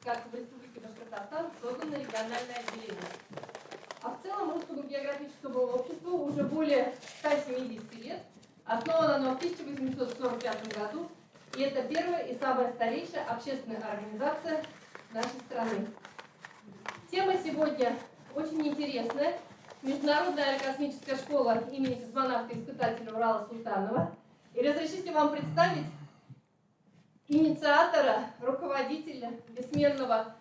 как в Республике Башкортостан создано региональное отделение. А в целом Русскому географическому обществу уже более 170 лет. Основано оно в 1845 году. И это первая и самая старейшая общественная организация нашей страны. Тема сегодня очень интересная. Международная аэрокосмическая школа имени космонавта-испытателя Урала Султанова. И разрешите вам представить инициатора, руководителя, бессменного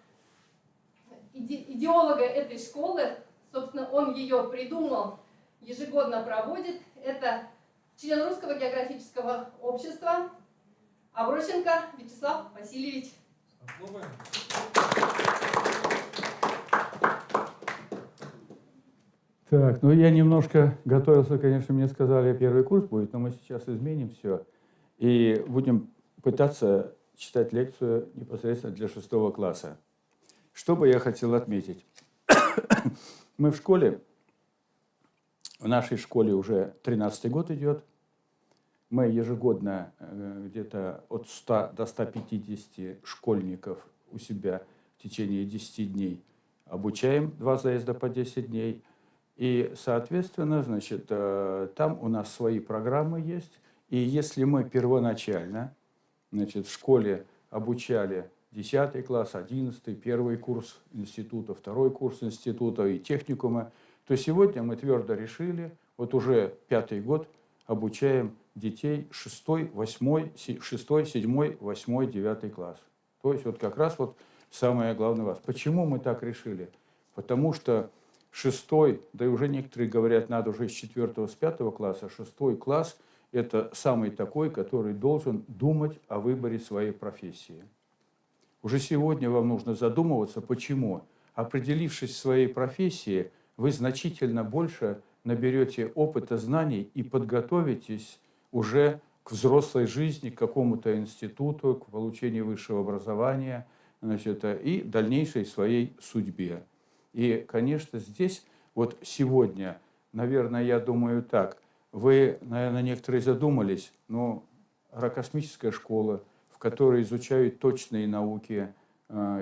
идеолога этой школы. Собственно, он ее придумал, ежегодно проводит. Это член Русского географического общества Аброщенко Вячеслав Васильевич. Так, ну я немножко готовился, конечно, мне сказали, первый курс будет, но мы сейчас изменим все и будем пытаться читать лекцию непосредственно для 6 класса. Что бы я хотел отметить? Мы в школе, в нашей школе уже 13-й год идет. Мы ежегодно где-то от 100 до 150 школьников у себя в течение 10 дней обучаем, 2 заезда по 10 дней. И, соответственно, значит, там у нас свои программы есть. И если мы первоначально, значит, в школе обучали 10 класс, 11, первый курс института, второй курс института и техникума, то сегодня мы твердо решили, вот уже 5-й год обучаем детей 6, 8, 6, 7, 8, 9 класс. То есть вот как раз вот самое главное у вас. Почему мы так решили? Потому что 6, да и уже некоторые говорят, надо уже с 4, с 5 класса, 6 класс – это самый такой, который должен думать о выборе своей профессии. Уже сегодня вам нужно задумываться, почему. Определившись в своей профессии, вы значительно больше наберете опыта, знаний и подготовитесь уже к взрослой жизни, к какому-то институту, к получению высшего образования, значит, и дальнейшей своей судьбе. И, конечно, здесь вот сегодня, наверное, я думаю так, вы, наверное, некоторые задумались, но аэрокосмическая школа, в которой изучают точные науки,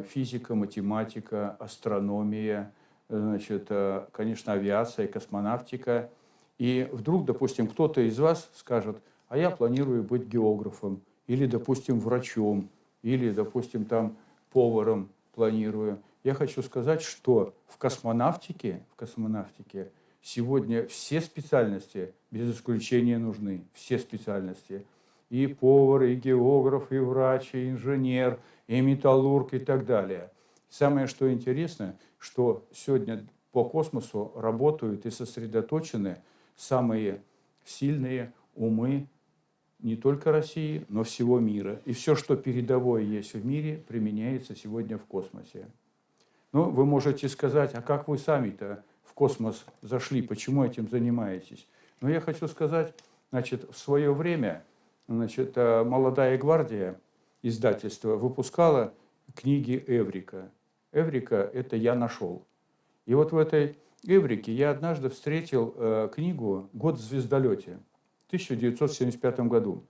физика, математика, астрономия, значит, конечно, авиация, космонавтика. И вдруг, допустим, кто-то из вас скажет, а я планирую быть географом, или, допустим, врачом, или, допустим, там поваром планирую. Я хочу сказать, что в космонавтике сегодня все специальности без исключения нужны. Все специальности. И повар, и географ, и врач, и инженер, и металлург, и так далее. Самое, что интересно, что сегодня по космосу работают и сосредоточены самые сильные умы не только России, но всего мира. И все, что передовое есть в мире, применяется сегодня в космосе. Ну, вы можете сказать, а как вы сами-то в космос зашли, почему этим занимаетесь? Но я хочу сказать, значит, в свое время, значит, «Молодая гвардия» издательство выпускало книги Эврика. Эврика – это «Я нашел». И вот в этой Эврике я однажды встретил книгу «Год в звездолете» в 1975 году.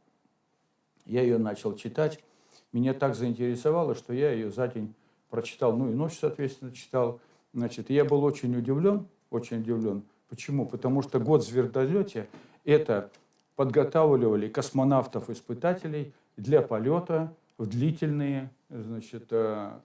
Я ее начал читать, меня так заинтересовало, что я ее за день прочитал, ну и ночь, соответственно, читал. Значит, я был очень удивлен. Почему? Потому что «Год в звездолете» – это подготавливали космонавтов-испытателей для полета в длительные, значит,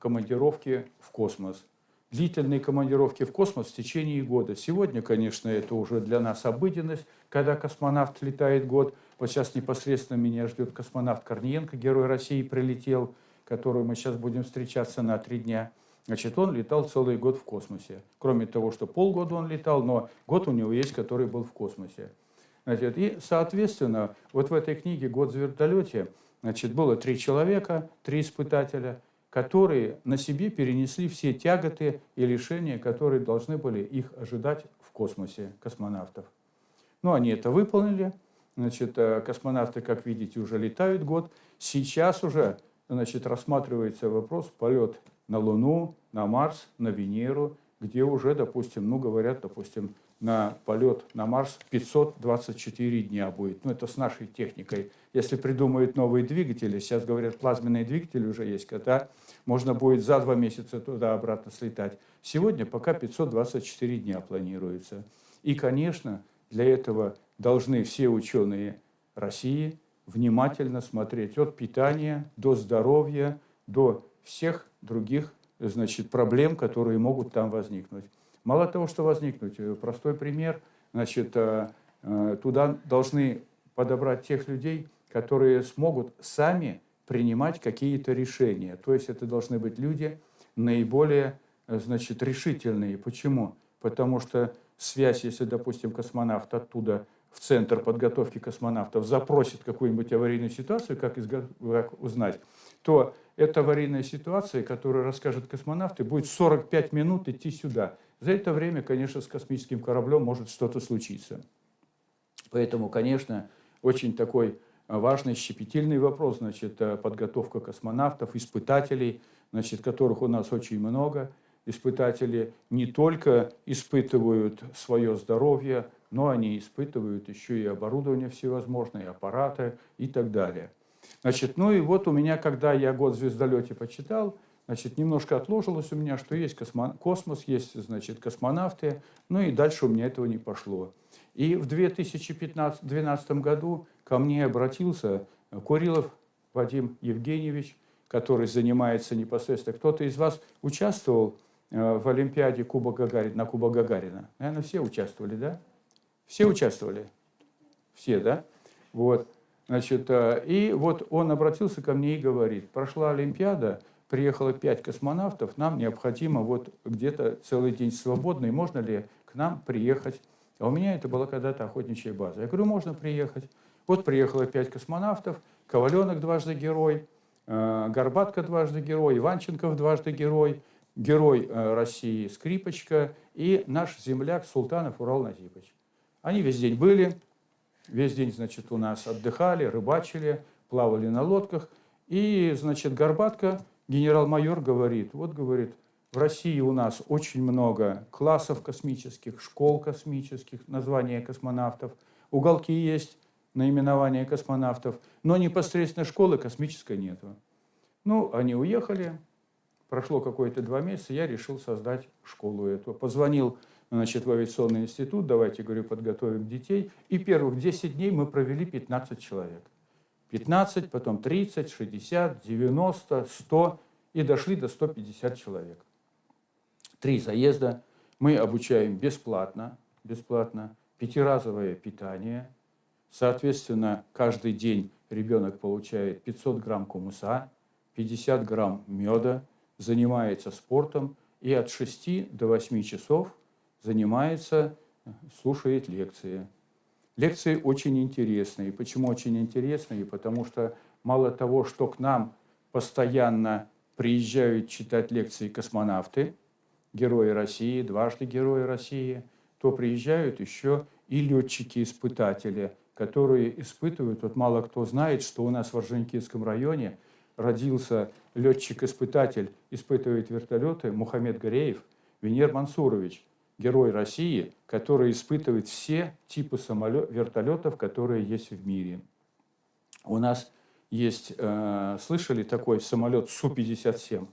командировки в космос. Длительные командировки в космос в течение года. Сегодня, конечно, это уже для нас обыденность, когда космонавт летает год. Вот сейчас непосредственно меня ждет космонавт Корниенко, Герой России, прилетел, которую мы сейчас будем встречаться на 3 дня. Значит, он летал целый год в космосе. Кроме того, что полгода он летал, но год у него есть, который был в космосе. Значит, и, соответственно, вот в этой книге «Год в звездолете», значит, было 3 человека, 3 испытателя, которые на себе перенесли все тяготы и лишения, которые должны были их ожидать в космосе, космонавтов. Ну, они это выполнили. Значит, космонавты, как видите, уже летают год. Сейчас уже, значит, рассматривается вопрос полет на Луну, на Марс, на Венеру, где уже, допустим, ну, говорят, допустим, на полет на Марс 524 дня будет. Ну, это с нашей техникой. Если придумают новые двигатели, сейчас говорят, плазменные двигатели уже есть, когда можно будет за 2 месяца туда-обратно слетать. Сегодня пока 524 дня планируется. И, конечно, для этого должны все ученые России внимательно смотреть от питания до здоровья, до всех других, значит, проблем, которые могут там возникнуть. Мало того, что возникнуть, простой пример, значит, туда должны подобрать тех людей, которые смогут сами принимать какие-то решения. То есть это должны быть люди наиболее, значит, решительные. Почему? Потому что связь, если, допустим, космонавт оттуда в центр подготовки космонавтов запросит какую-нибудь аварийную ситуацию, как узнать, то эта аварийная ситуация, которую расскажет космонавт, и будет 45 минут идти сюда. За это время, конечно, с космическим кораблем может что-то случиться. Поэтому, конечно, очень такой важный, щепетильный вопрос, значит, подготовка космонавтов, испытателей, значит, которых у нас очень много. Испытатели не только испытывают свое здоровье, но они испытывают еще и оборудование всевозможное, аппараты и так далее. Значит, ну и вот у меня, когда я год в звездолете почитал, значит, немножко отложилось у меня, что есть космос, есть, значит, космонавты, ну и дальше у меня этого не пошло. И в 2012 году ко мне обратился Курилов Вадим Евгеньевич, который занимается непосредственно. Кто-то из вас участвовал в Олимпиаде Кубок Гагарина, на Кубок Гагарина? Наверное, все участвовали, да? Все участвовали? Все, да? Вот. Значит, и вот он обратился ко мне и говорит, прошла Олимпиада, приехало 5 космонавтов, нам необходимо вот где-то целый день свободный, можно ли к нам приехать? А у меня это была когда-то охотничья база. Я говорю, можно приехать. Вот приехало 5 космонавтов, Коваленок дважды герой, Горбатко дважды герой, Иванченков дважды герой, герой России Скрипочка и наш земляк Султанов Урал Назипович. Они весь день были, весь день, значит, у нас отдыхали, рыбачили, плавали на лодках. И, значит, Горбатко, генерал-майор, говорит, вот, говорит, в России у нас очень много классов космических, школ космических, названия космонавтов, уголки есть, наименования космонавтов, но непосредственно школы космической нету. Ну, они уехали, прошло какое-то 2 месяца, я решил создать школу эту. Позвонил, значит, в авиационный институт, давайте, говорю, подготовим детей. И первых 10 дней мы провели 15 человек. 15, потом 30, 60, 90, 100 и дошли до 150 человек. 3 заезда. Мы обучаем бесплатно, 5-разовое питание. Соответственно, каждый день ребенок получает 500 грамм кумыса, 50 грамм меда, занимается спортом и от 6 до 8 часов занимается, слушает лекции. Лекции очень интересные. Почему очень интересные? Потому что мало того, что к нам постоянно приезжают читать лекции космонавты, герои России, дважды герои России, то приезжают еще и летчики-испытатели, которые испытывают. Вот мало кто знает, что у нас в Орджоникидском районе родился летчик-испытатель, испытывает вертолеты Мухаммед Гореев, Венер Мансурович, герой России, который испытывает все типы вертолетов, которые есть в мире. У нас есть, слышали такой самолет Су-57?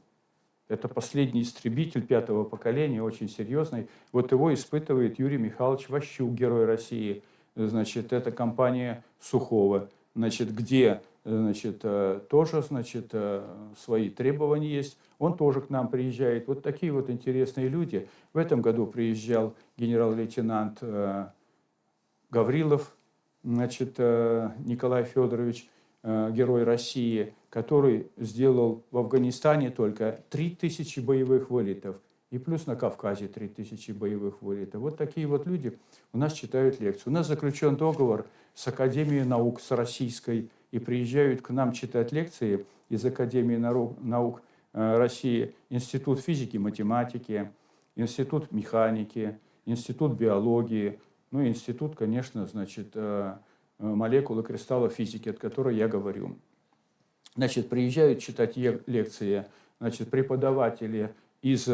Это последний истребитель 5-го поколения, очень серьезный. Вот его испытывает Юрий Михайлович Ващук, герой России. Значит, это компания Сухого, значит, где, значит, тоже, значит, свои требования есть. Он тоже к нам приезжает. Вот такие вот интересные люди. В этом году приезжал генерал-лейтенант Гаврилов, значит, Николай Федорович, герой России, который сделал в Афганистане только 3000 боевых вылетов. И плюс на Кавказе 3000 боевых вылетов. Вот такие вот люди у нас читают лекции. У нас заключен договор с Академией наук, с российской, и приезжают к нам читать лекции из Академии наук России Институт физики и математики, Институт механики, Институт биологии, ну и Институт, конечно, значит, молекул и кристаллов физики, от которой я говорю. Значит, приезжают читать лекции, значит, преподаватели из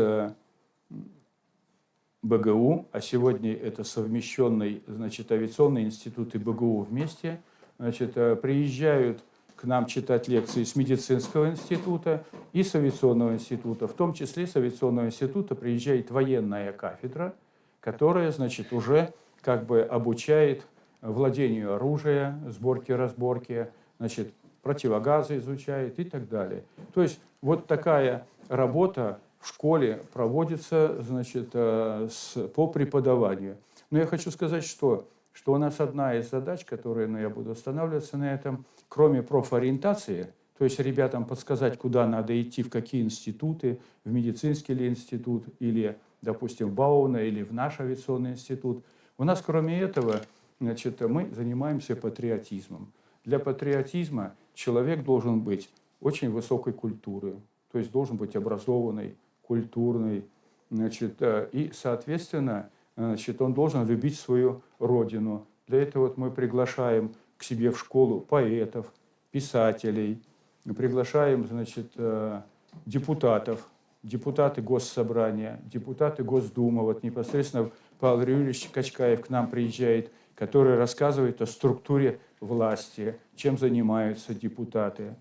БГУ, а сегодня это совмещенный, значит, авиационный институт и БГУ вместе, значит, приезжают к нам читать лекции с медицинского института и с авиационного института. В том числе с авиационного института приезжает военная кафедра, которая, значит, уже как бы обучает владению оружия, сборке, разборке, значит, противогазы изучает и так далее. То есть вот такая работа в школе проводится, значит, по преподаванию. Но я хочу сказать, что у нас одна из задач, которую я буду останавливаться на этом, кроме профориентации, то есть ребятам подсказать, куда надо идти, в какие институты, в медицинский ли институт, или, допустим, в Бауна, или в наш авиационный институт. У нас, кроме этого, значит, мы занимаемся патриотизмом. Для патриотизма человек должен быть очень высокой культуры, то есть должен быть образованный, культурный, значит, и, соответственно, значит, он должен любить свою родину. Для этого вот мы приглашаем к себе в школу поэтов, писателей, приглашаем, значит, депутатов, депутаты Госсобрания, депутаты Госдумы. Вот непосредственно Павел Юрьевич Качкаев к нам приезжает, который рассказывает о структуре власти, чем занимаются депутаты.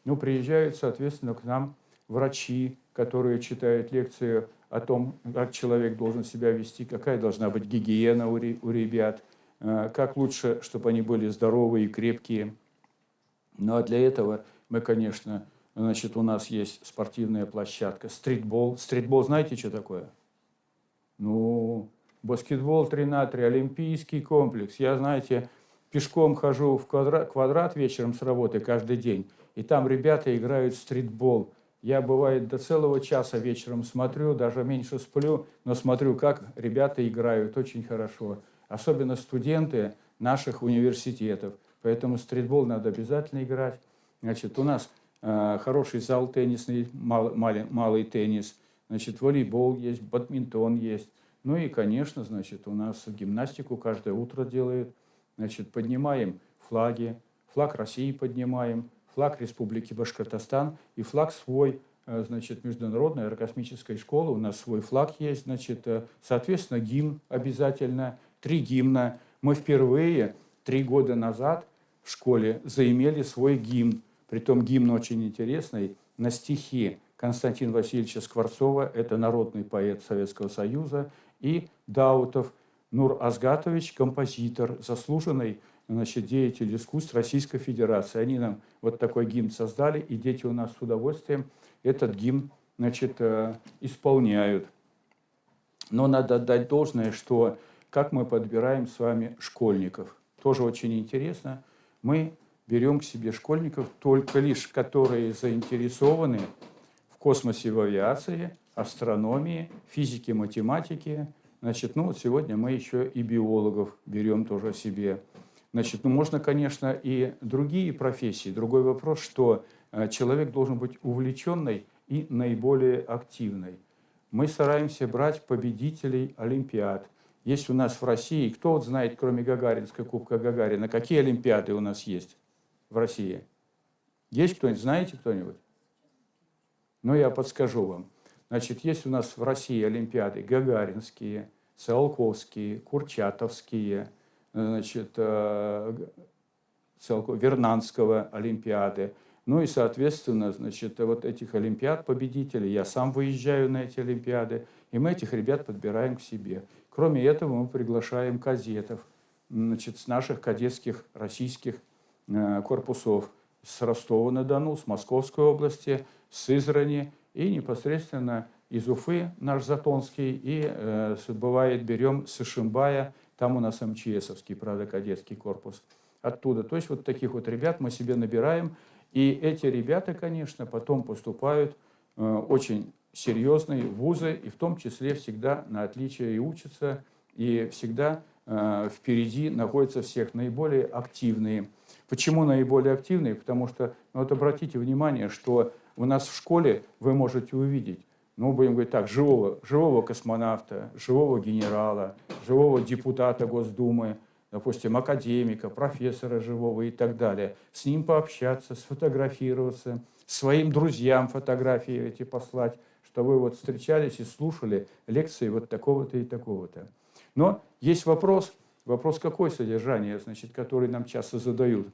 Ну, приезжают, соответственно, к нам врачи, которые читают лекции о том, как человек должен себя вести, какая должна быть гигиена у ребят, как лучше, чтобы они были здоровые и крепкие. Ну, а для этого мы, конечно, значит, у нас есть спортивная площадка, стритбол. Стритбол знаете, что такое? Ну, баскетбол 3х3, олимпийский комплекс. Я, знаете, пешком хожу в квадрат вечером с работы каждый день, и там ребята играют в стритбол. Я, бывает, до целого часа вечером смотрю, даже меньше сплю, но смотрю, как ребята играют очень хорошо. Особенно студенты наших университетов. Поэтому стритбол надо обязательно играть. Значит, у нас хороший зал теннисный, малый теннис. Значит, волейбол есть, бадминтон есть. Ну и, конечно, значит, у нас гимнастику каждое утро делают. Значит, поднимаем флаги, флаг России поднимаем, флаг Республики Башкортостан и флаг свой, значит, Международной аэрокосмической школы. У нас свой флаг есть, значит, соответственно, гимн обязательно, 3 гимна. Мы впервые 3 года назад в школе заимели свой гимн. Притом гимн очень интересный, на стихи Константина Васильевича Скворцова, это народный поэт Советского Союза, и Даутов Нур Азгатович, композитор, заслуженный, значит, деятель искусств Российской Федерации. Они нам вот такой гимн создали, и дети у нас с удовольствием этот гимн, значит, исполняют. Но надо отдать должное, что как мы подбираем с вами школьников. Тоже очень интересно. Мы берем к себе школьников только лишь, которые заинтересованы в космосе, в авиации, астрономии, физике, математике. Значит, ну вот сегодня мы еще и биологов берем тоже себе. Значит, ну можно, конечно, и другие профессии. Другой вопрос, что человек должен быть увлеченный и наиболее активный. Мы стараемся брать победителей олимпиад. Есть у нас в России, кто вот знает, кроме Гагаринской, Кубка Гагарина, какие олимпиады у нас есть в России? Есть кто-нибудь? Знаете кто-нибудь? Ну, я подскажу вам. Значит, есть у нас в России олимпиады гагаринские, циолковские, курчатовские, значит, Вернадского олимпиады. Ну и, соответственно, значит, вот этих олимпиад победителей, я сам выезжаю на эти олимпиады, и мы этих ребят подбираем к себе. Кроме этого, мы приглашаем кадетов, значит, с наших кадетских российских корпусов, с Ростова-на-Дону, с Московской области, с Сызрани и непосредственно из Уфы, наш Затонский, и бывает берем с Ишимбая, там у нас МЧСовский, правда, кадетский корпус, оттуда. То есть вот таких вот ребят мы себе набираем, и эти ребята, конечно, потом поступают очень серьезные вузы, и в том числе всегда на отличие и учатся, и всегда впереди находятся всех наиболее активные. Почему наиболее активные? Потому что, ну, вот обратите внимание, что у нас в школе вы можете увидеть, ну, будем говорить так, живого космонавта, живого генерала, живого депутата Госдумы, допустим, академика, профессора живого и так далее. С ним пообщаться, сфотографироваться, своим друзьям фотографии эти послать, что вы вот встречались и слушали лекции вот такого-то и такого-то. Но есть вопрос какое содержание, значит, который нам часто задают.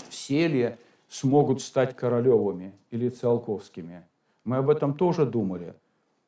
Все ли смогут стать Королевыми или Циолковскими? Мы об этом тоже думали.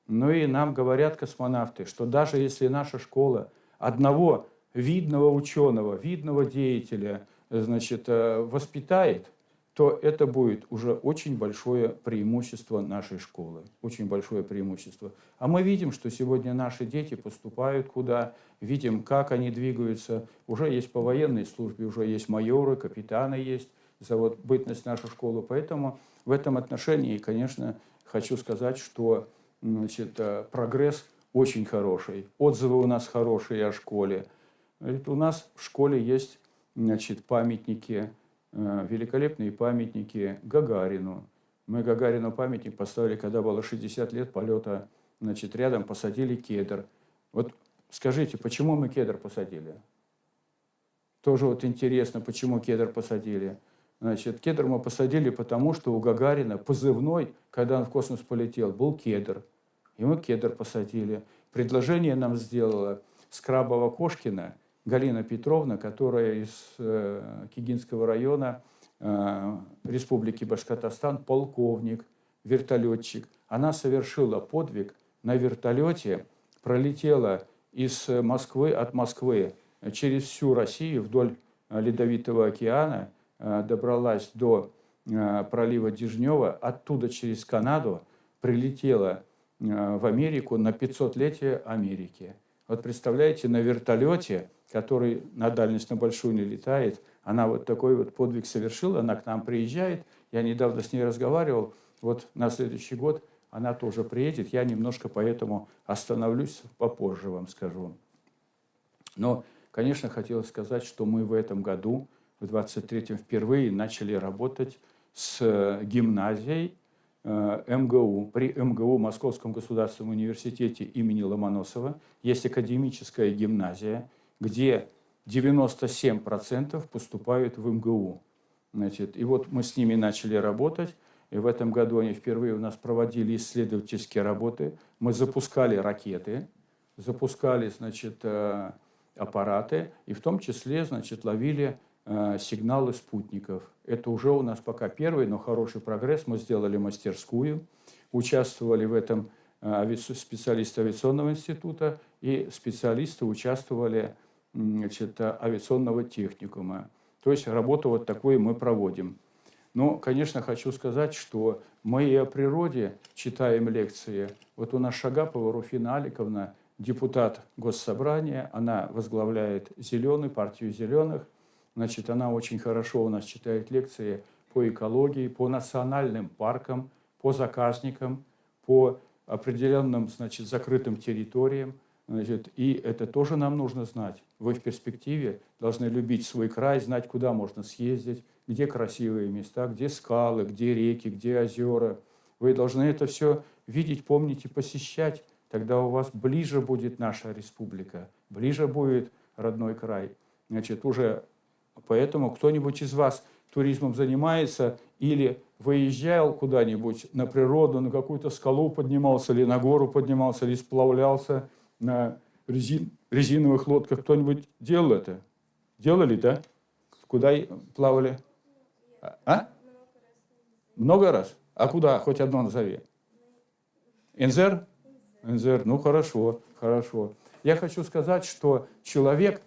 Ну и нам говорят космонавты, что даже если наша школа одного видного ученого, видного деятеля, значит, воспитает, то это будет уже очень большое преимущество нашей школы. Очень большое преимущество. А мы видим, что сегодня наши дети поступают куда, видим, как они двигаются. Уже есть по военной службе, уже есть майоры, капитаны есть за вот бытность нашей школы. Поэтому в этом отношении, конечно, хочу сказать, что значит, прогресс очень хороший. Отзывы у нас хорошие о школе. У нас в школе есть, значит, памятники, великолепные памятники Гагарину. Мы Гагарину памятник поставили, когда было 60 лет полета, значит, рядом посадили кедр. Вот скажите, почему мы кедр посадили? Тоже вот интересно, почему кедр посадили. Значит, кедр мы посадили, потому что у Гагарина позывной, когда он в космос полетел, был кедр. И мы кедр посадили. Предложение нам сделала Скрабова-Кошкина Галина Петровна, которая из Кигинского района Республики Башкортостан, полковник, вертолетчик. Она совершила подвиг на вертолете, пролетела из Москвы, от Москвы через всю Россию вдоль Ледовитого океана, добралась до пролива Дежнева, оттуда через Канаду прилетела в Америку на 500-летие Америки. Вот представляете, на вертолете, который на дальность на большую не летает, она вот такой вот подвиг совершила, она к нам приезжает, я недавно с ней разговаривал, вот на следующий год она тоже приедет, я немножко поэтому остановлюсь, попозже вам скажу. Но, конечно, хотелось сказать, что мы в этом году, в 23-м, впервые начали работать с гимназией МГУ. При МГУ, Московском государственном университете имени Ломоносова, есть академическая гимназия, где 97% поступают в МГУ. Значит, и вот мы с ними начали работать. И в этом году они впервые у нас проводили исследовательские работы. Мы запускали ракеты, запускали, значит, аппараты, и в том числе, значит, ловили сигналы спутников. Это уже у нас пока первый, но хороший прогресс. Мы сделали мастерскую, участвовали в этом специалисты авиационного института и специалисты участвовали, значит, авиационного техникума. То есть работу вот такую мы проводим. Но, конечно, хочу сказать, что мы и о природе читаем лекции. Вот у нас Шагапова Руфина Аликовна, депутат Госсобрания, она возглавляет «Зеленую», партию «Зеленых». Значит, она очень хорошо у нас читает лекции по экологии, по национальным паркам, по заказникам, по определенным, значит, закрытым территориям. Значит, и это тоже нам нужно знать. Вы в перспективе должны любить свой край, знать, куда можно съездить, где красивые места, где скалы, где реки, где озера. Вы должны это все видеть, помнить и посещать. Тогда у вас ближе будет наша республика, ближе будет родной край. Значит, уже поэтому кто-нибудь из вас туризмом занимается или выезжал куда-нибудь на природу, на какую-то скалу поднимался, или на гору поднимался, или сплавлялся на резиновых лодках. Кто-нибудь делал это? Делали, да? Куда плавали? А? Много раз? А куда? Хоть одно назови. Инзер? Инзер. Ну, хорошо, хорошо. Я хочу сказать, что человек,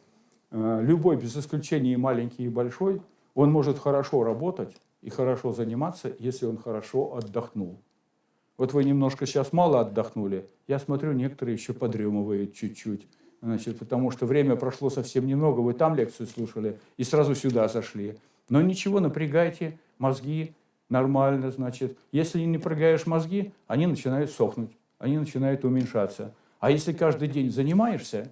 любой, без исключения и маленький, и большой, он может хорошо работать и хорошо заниматься, если он хорошо отдохнул. Вот вы немножко сейчас мало отдохнули. Я смотрю, некоторые еще подремывают чуть-чуть. Значит, потому что время прошло совсем немного. Вы там лекцию слушали и сразу сюда зашли. Но ничего, напрягайте мозги нормально, значит. Если не напрягаешь мозги, они начинают сохнуть, они начинают уменьшаться. А если каждый день занимаешься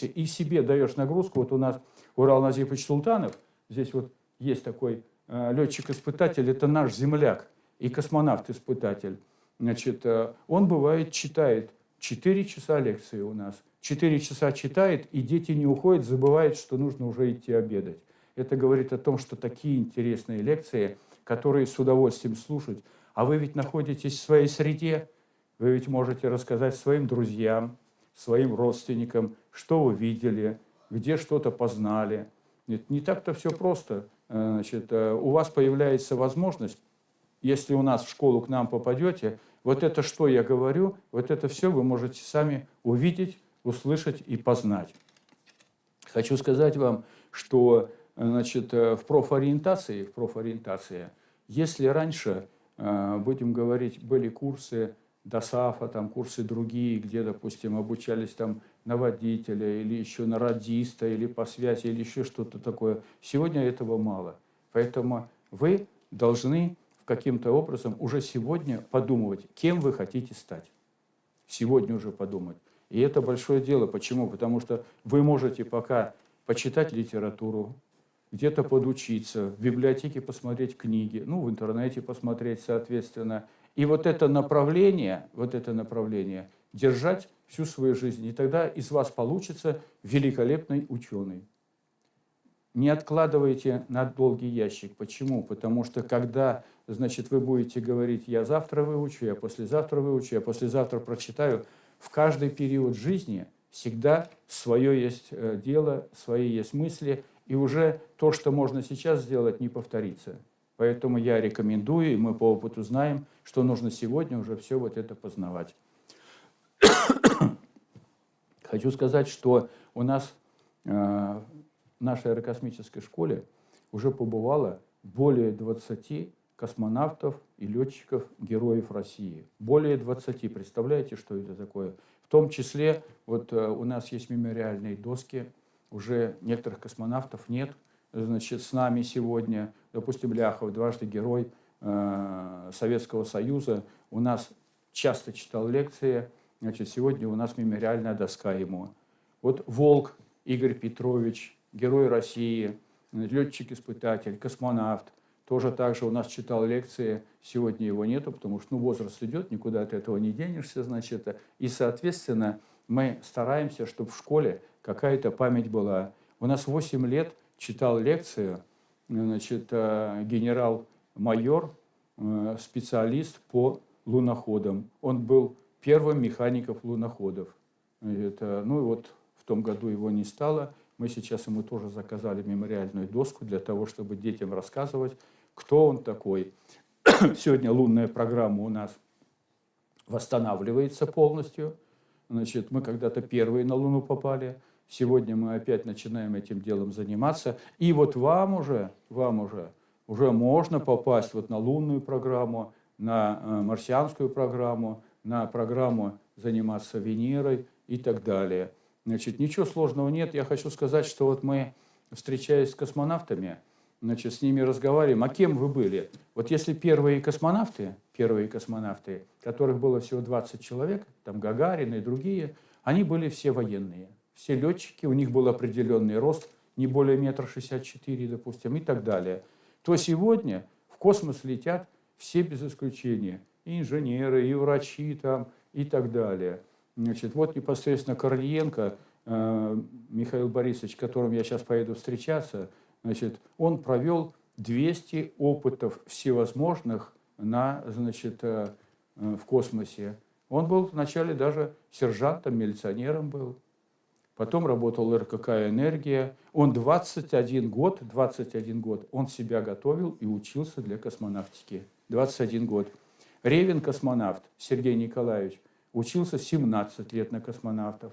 и себе даешь нагрузку, вот у нас Урал Назипович Султанов, здесь вот есть такой летчик-испытатель, это наш земляк и космонавт-испытатель. Значит, он бывает читает 4 часа лекции у нас. 4 часа читает, и дети не уходят, забывают, что нужно уже идти обедать. Это говорит о том, что такие интересные лекции, которые с удовольствием слушают. А вы ведь находитесь в своей среде, вы ведь можете рассказать своим друзьям, своим родственникам, что вы видели, где что-то познали. Нет, не так-то все просто. Значит, у вас появляется возможность, если у нас в школу к нам попадете, вот это, что я говорю, вот это все вы можете сами увидеть, услышать и познать. Хочу сказать вам, что значит, в профориентации, если раньше, будем говорить, были курсы ДОСААФа, там курсы другие, где, допустим, обучались там на водителя или еще на радиста, или по связи, или еще что-то такое, сегодня этого мало. Поэтому вы должны каким-то образом уже сегодня подумывать, кем вы хотите стать. Сегодня уже подумать. И это большое дело. Почему? Потому что вы можете пока почитать литературу, где-то подучиться, в библиотеке посмотреть книги, ну, в интернете посмотреть, соответственно. И вот это направление держать всю свою жизнь. И тогда из вас получится великолепный ученый. Не откладывайте на долгий ящик. Почему? Потому что когда, значит, вы будете говорить, я завтра выучу, я послезавтра выучу, я послезавтра прочитаю, в каждый период жизни всегда свое есть дело, свои есть мысли, и уже то, что можно сейчас сделать, не повторится. Поэтому я рекомендую, и мы по опыту знаем, что нужно сегодня уже все вот это познавать. Хочу сказать, что у нас в нашей аэрокосмической школе уже побывало более 20 космонавтов и летчиков героев России. Более 20. Представляете, что это такое? В том числе вот у нас есть мемориальные доски, уже некоторых космонавтов нет. Значит, с нами сегодня, допустим, Ляхов, дважды герой Советского Союза, у нас часто читал лекции, значит, сегодня у нас мемориальная доска ему. Вот Волк Игорь Петрович, герой России, летчик-испытатель, космонавт, тоже также у нас читал лекции, сегодня его нету, потому что возраст идет, никуда от этого не денешься, значит. И, соответственно, мы стараемся, чтобы в школе какая-то память была. У нас 8 лет читал лекцию, значит, генерал-майор, специалист по луноходам. Он был первым механиком луноходов. Это, ну и вот в том году его не стало. Мы сейчас ему тоже заказали мемориальную доску для того, чтобы детям рассказывать, кто он такой. Сегодня лунная программа у нас восстанавливается полностью. Значит, мы когда-то первые на Луну попали. Сегодня мы опять начинаем этим делом заниматься. И вот вам уже можно попасть вот на лунную программу, на марсианскую программу, на программу заниматься Венерой и так далее. Значит, ничего сложного нет. Я хочу сказать, что вот мы, встречаясь с космонавтами, значит, с ними разговариваем. А кем вы были? Вот если первые космонавты, которых было всего 20 человек, там Гагарин и другие, они были все военные. Все летчики, у них был определенный рост, не более 1,64 м, допустим, и так далее. То сегодня в космос летят все без исключения. И инженеры, и врачи там, и так далее. Значит, вот непосредственно Корниенко Михаил Борисович, с которым я сейчас поеду встречаться, значит, он провел 200 опытов всевозможных значит, в космосе. Он был вначале даже сержантом, милиционером был. Потом работал РКК «Энергия». Он 21 год он себя готовил и учился для космонавтики. 21 год. Ревин космонавт Сергей Николаевич учился 17 лет на космонавтов.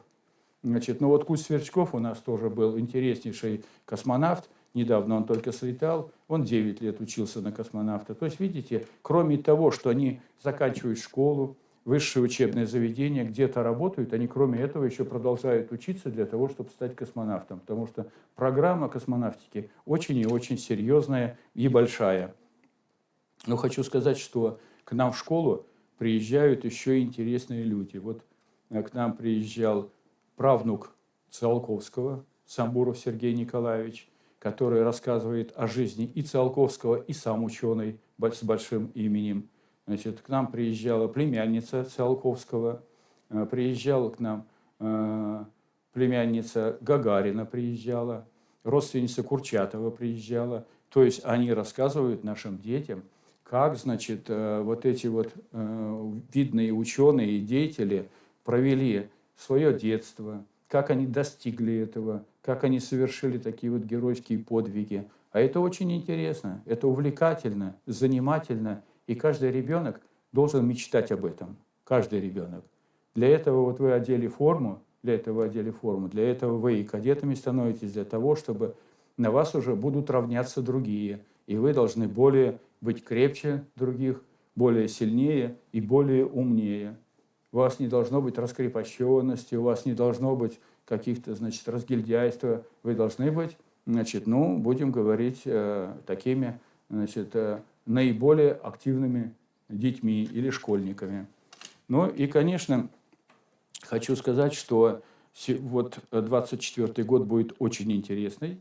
Значит, ну вот Кузь Сверчков у нас тоже был интереснейший космонавт. Недавно он только слетал. Он 9 лет учился на космонавта. То есть, видите, кроме того, что они заканчивают школу, высшее учебное заведение, где-то работают, они кроме этого еще продолжают учиться для того, чтобы стать космонавтом. Потому что программа космонавтики очень и очень серьезная и большая. Но хочу сказать, что к нам в школу приезжают еще интересные люди. Вот к нам приезжал правнук Циолковского, Самбуров Сергей Николаевич, который рассказывает о жизни и Циолковского, и сам ученый с большим именем. Значит, к нам приезжала племянница Циолковского, приезжала к нам племянница Гагарина приезжала, родственница Курчатова приезжала. То есть они рассказывают нашим детям, как, значит, вот эти вот видные ученые и деятели провели свое детство, как они достигли этого, как они совершили такие вот геройские подвиги. А это очень интересно, это увлекательно, занимательно, и каждый ребенок должен мечтать об этом. Каждый ребенок. Для этого вот вы одели форму, для этого вы и кадетами становитесь, для того, чтобы на вас уже будут равняться другие, и вы должны более быть крепче других, более сильнее и более умнее. У вас не должно быть раскрепощенности, у вас не должно быть каких-то, значит, разгильдяйства. Вы должны быть, значит, ну, будем говорить, такими, значит, наиболее активными детьми или школьниками. Ну и, конечно, хочу сказать, что вот 24-й год будет очень интересный.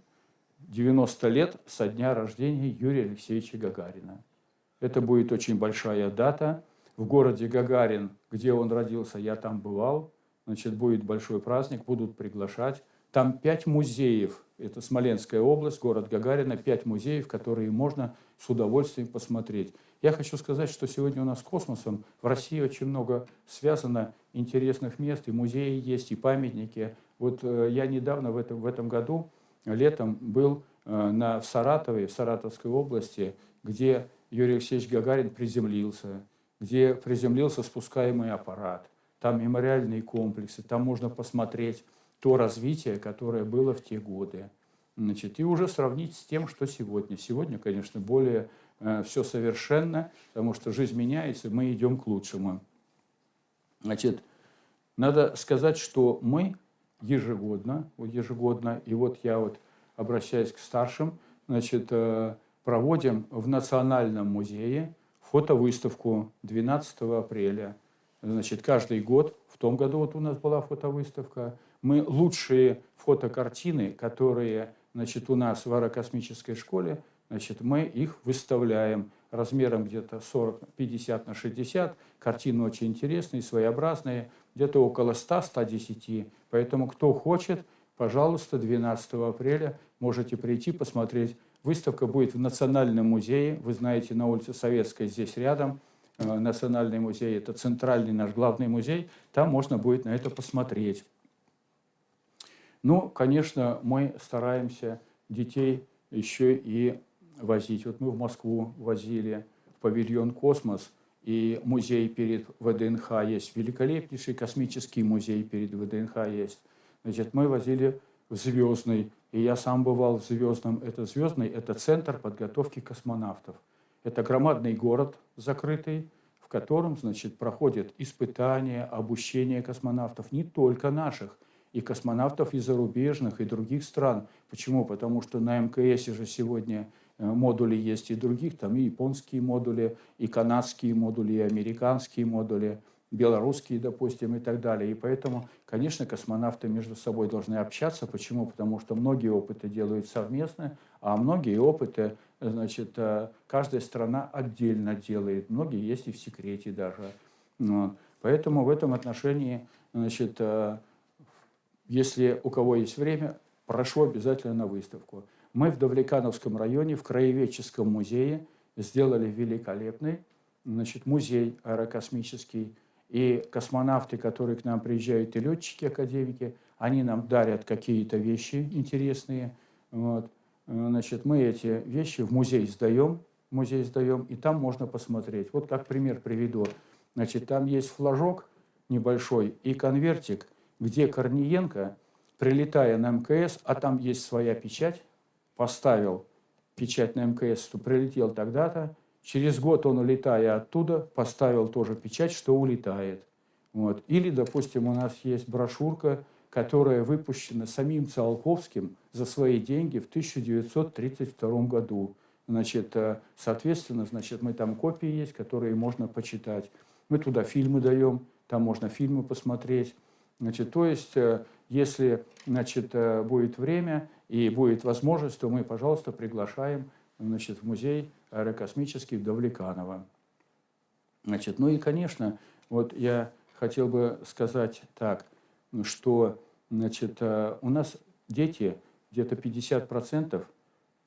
90 лет со дня рождения Юрия Алексеевича Гагарина. Это будет очень большая дата. В городе Гагарин, где он родился, я там бывал. Значит, будет большой праздник, будут приглашать. Там 5 музеев. Это Смоленская область, город Гагарина. 5 музеев, которые можно с удовольствием посмотреть. Я хочу сказать, что сегодня у нас с космосом в России очень много связано интересных мест. И музеи есть, и памятники. Вот я недавно в этом году летом был в Саратове, в Саратовской области, где Юрий Алексеевич Гагарин приземлился, где приземлился спускаемый аппарат. Там мемориальные комплексы, там можно посмотреть то развитие, которое было в те годы. Значит, и уже сравнить с тем, что сегодня. Сегодня, конечно, более все совершенно, потому что жизнь меняется, мы идем к лучшему. Значит, надо сказать, что мы ежегодно, и вот я вот обращаюсь к старшим, значит, проводим в Национальном музее фотовыставку 12 апреля. Значит, каждый год, в том году вот у нас была фотовыставка, мы лучшие фотокартины, которые, значит, у нас в аэрокосмической школе, значит, мы их выставляем размером где-то 50 на 60. Картины очень интересные, своеобразные, где-то около 100-110. Поэтому, кто хочет, пожалуйста, 12 апреля можете прийти, посмотреть. Выставка будет в Национальном музее. Вы знаете, на улице Советской, здесь рядом. Национальный музей – это центральный наш главный музей. Там можно будет на это посмотреть. Ну, конечно, мы стараемся детей еще и возить. Вот мы в Москву возили в павильон «Космос», и музей перед ВДНХ есть, великолепнейший космический музей перед ВДНХ есть. Значит, мы возили в Звездный, и я сам бывал в Звездном. Это Звездный, это центр подготовки космонавтов. Это громадный город закрытый, в котором, значит, проходят испытания, обучение космонавтов, не только наших, и космонавтов и зарубежных, и других стран. Почему? Потому что на МКС же сегодня модули есть и других, там и японские модули, и канадские модули, и американские модули, белорусские, допустим, и так далее. И поэтому, конечно, космонавты между собой должны общаться. Почему? Потому что многие опыты делают совместно, а многие опыты, значит, каждая страна отдельно делает. Многие есть и в секрете даже. Поэтому в этом отношении, значит, если у кого есть время, прошу обязательно на выставку. Мы в Давлекановском районе, в Краеведческом музее сделали великолепный, значит, музей аэрокосмический. И космонавты, которые к нам приезжают, и летчики, академики, они нам дарят какие-то вещи интересные. Вот. Значит, мы эти вещи в музей сдаем, и там можно посмотреть. Вот как пример приведу. Значит, там есть флажок небольшой и конвертик, где Корниенко, прилетая на МКС, а там есть своя печать, поставил печать на МКС, что прилетел тогда-то, через год он, улетая оттуда, поставил тоже печать, что улетает. Вот. Или, допустим, у нас есть брошюрка, которая выпущена самим Циолковским за свои деньги в 1932 году. Значит, соответственно, значит, мы там копии есть, которые можно почитать. Мы туда фильмы даем, там можно фильмы посмотреть. Значит, то есть, если, значит, будет время и будет возможность, то мы, пожалуйста, приглашаем, значит, в музей аэрокосмический в Давлеканово. Значит, ну и, конечно, вот я хотел бы сказать так, что, значит, у нас дети, где-то 50%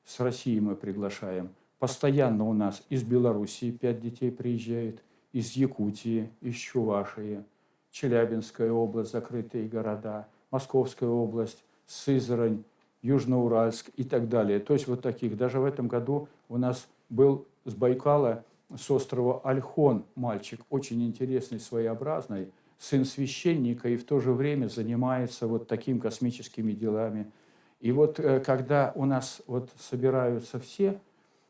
с России мы приглашаем. Постоянно у нас из Белоруссии 5 детей приезжает, из Якутии, из Чувашии, Челябинская область, закрытые города, Московская область, Сызрань, Южноуральск и так далее. То есть вот таких. Даже в этом году у нас был с Байкала, с острова Ольхон мальчик, очень интересный, своеобразный, сын священника и в то же время занимается вот такими космическими делами. И вот когда у нас вот собираются все,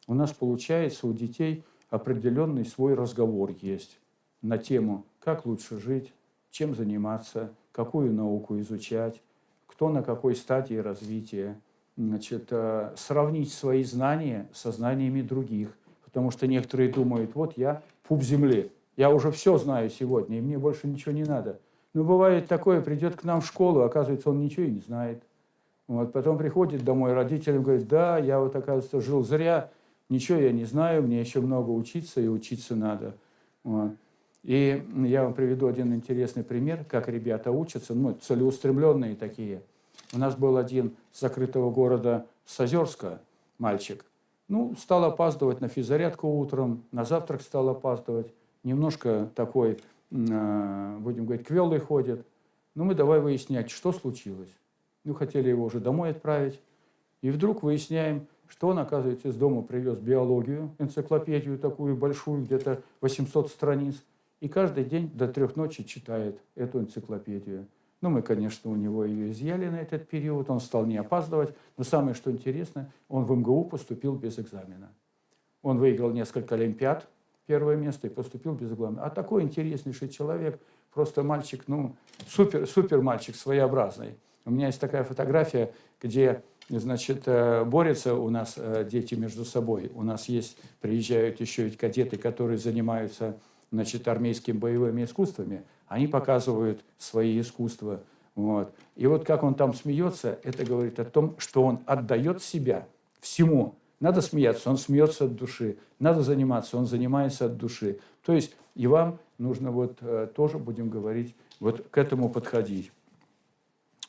у нас получается у детей определенный свой разговор есть на тему, как лучше жить, чем заниматься, какую науку изучать, кто на какой стадии развития. Значит, сравнить свои знания со знаниями других. Потому что некоторые думают, вот я пуп земли, я уже все знаю сегодня, и мне больше ничего не надо. Но бывает такое, придет к нам в школу, оказывается, он ничего и не знает. Вот, потом приходит домой родителям, говорит, да, я вот, оказывается, жил зря, ничего я не знаю, мне еще много учиться, и учиться надо. Вот. И я вам приведу один интересный пример, как ребята учатся, ну, целеустремленные такие. У нас был один с закрытого города Созерска мальчик. Ну, стал опаздывать на физзарядку утром, на завтрак стал опаздывать. Немножко такой, будем говорить, квелый ходит. Ну, мы давай выяснять, что случилось. Ну, хотели его уже домой отправить. И вдруг выясняем, что он, оказывается, из дома привез биологию, энциклопедию такую большую, где-то 800 страниц. И каждый день до 3 ночи читает эту энциклопедию. Ну, мы, конечно, у него ее изъяли на этот период, он стал не опаздывать. Но самое, что интересно, он в МГУ поступил без экзамена. Он выиграл несколько олимпиад, первое место, и поступил без экзамена. А такой интереснейший человек, просто мальчик, ну, супер мальчик, своеобразный. У меня есть такая фотография, где, значит, борются у нас дети между собой. У нас есть, приезжают еще ведь кадеты, которые занимаются, значит, армейскими боевыми искусствами. Они показывают свои искусства. Вот. И вот как он там смеется, это говорит о том, что он отдает себя всему. Надо смеяться, он смеется от души. Надо заниматься, он занимается от души. То есть и вам нужно вот тоже, будем говорить, вот к этому подходить.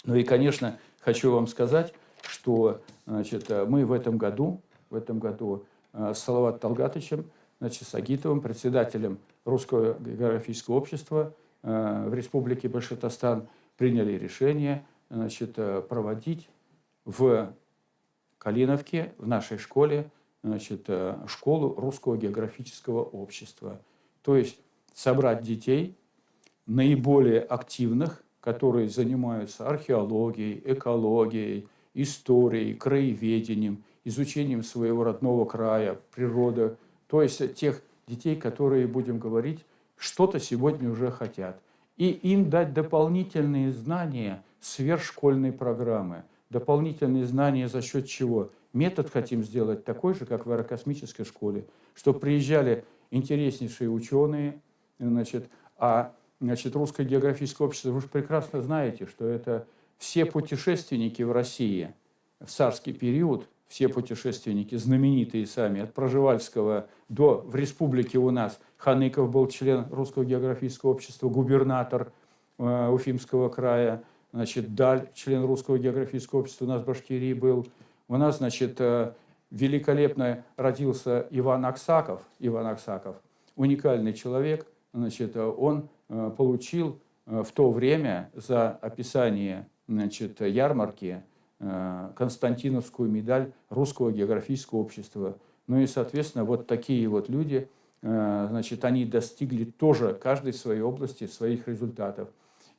Ну и, конечно, хочу вам сказать, что, значит, мы в этом году с Салаватом Талгатовичем, значит, Сагитовым, председателем Русского географического общества в Республике Башкортостан, приняли решение, значит, проводить в Калиновке, в нашей школе, значит, школу Русского географического общества. То есть собрать детей, наиболее активных, которые занимаются археологией, экологией, историей, краеведением, изучением своего родного края, природы. То есть тех детей, которые, будем говорить, что-то сегодня уже хотят. И им дать дополнительные знания сверхшкольной программы. Дополнительные знания за счет чего? Метод хотим сделать такой же, как в аэрокосмической школе, чтобы приезжали интереснейшие ученые, значит, Русское географическое общество, вы же прекрасно знаете, что это все путешественники в России в царский период, все путешественники, знаменитые сами, от Пржевальского до, в республике у нас, Ханыков был член Русского географического общества, губернатор Уфимского края, значит, Даль, член Русского географического общества, у нас в Башкирии был. У нас, значит, великолепно родился Иван Аксаков, уникальный человек, значит, он получил в то время за описание, значит, ярмарки Константиновскую медаль Русского географического общества. Ну и, соответственно, вот такие вот люди, значит, они достигли тоже каждой в своей области своих результатов.